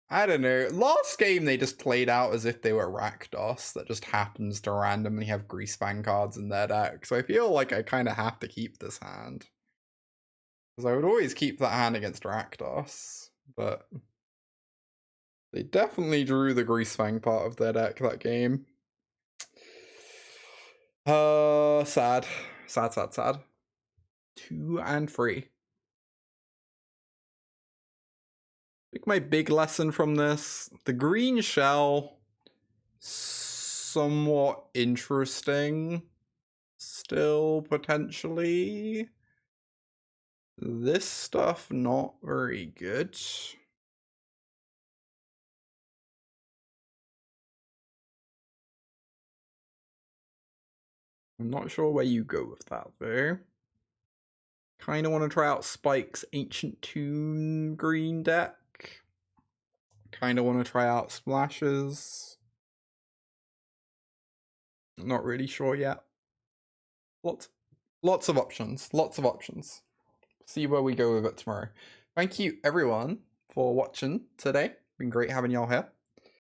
I don't know. Last game they just played out as if they were Rakdos that just happens to randomly have Greasefang cards in their deck. So I feel like I kind of have to keep this hand. Because I would always keep that hand against Rakdos. But they definitely drew the Greasefang part of their deck that game. Sad. Sad. 2 and 3. I think my big lesson from this, the green shell, somewhat interesting still, potentially. This stuff, not very good. I'm not sure where you go with that, though. Kind of want to try out Spike's Ancient Tomb green deck. Kind of want to try out Splashes. Not really sure yet. Lots of options. Lots of options. See where we go with it tomorrow. Thank you, everyone, for watching today. Been great having y'all here.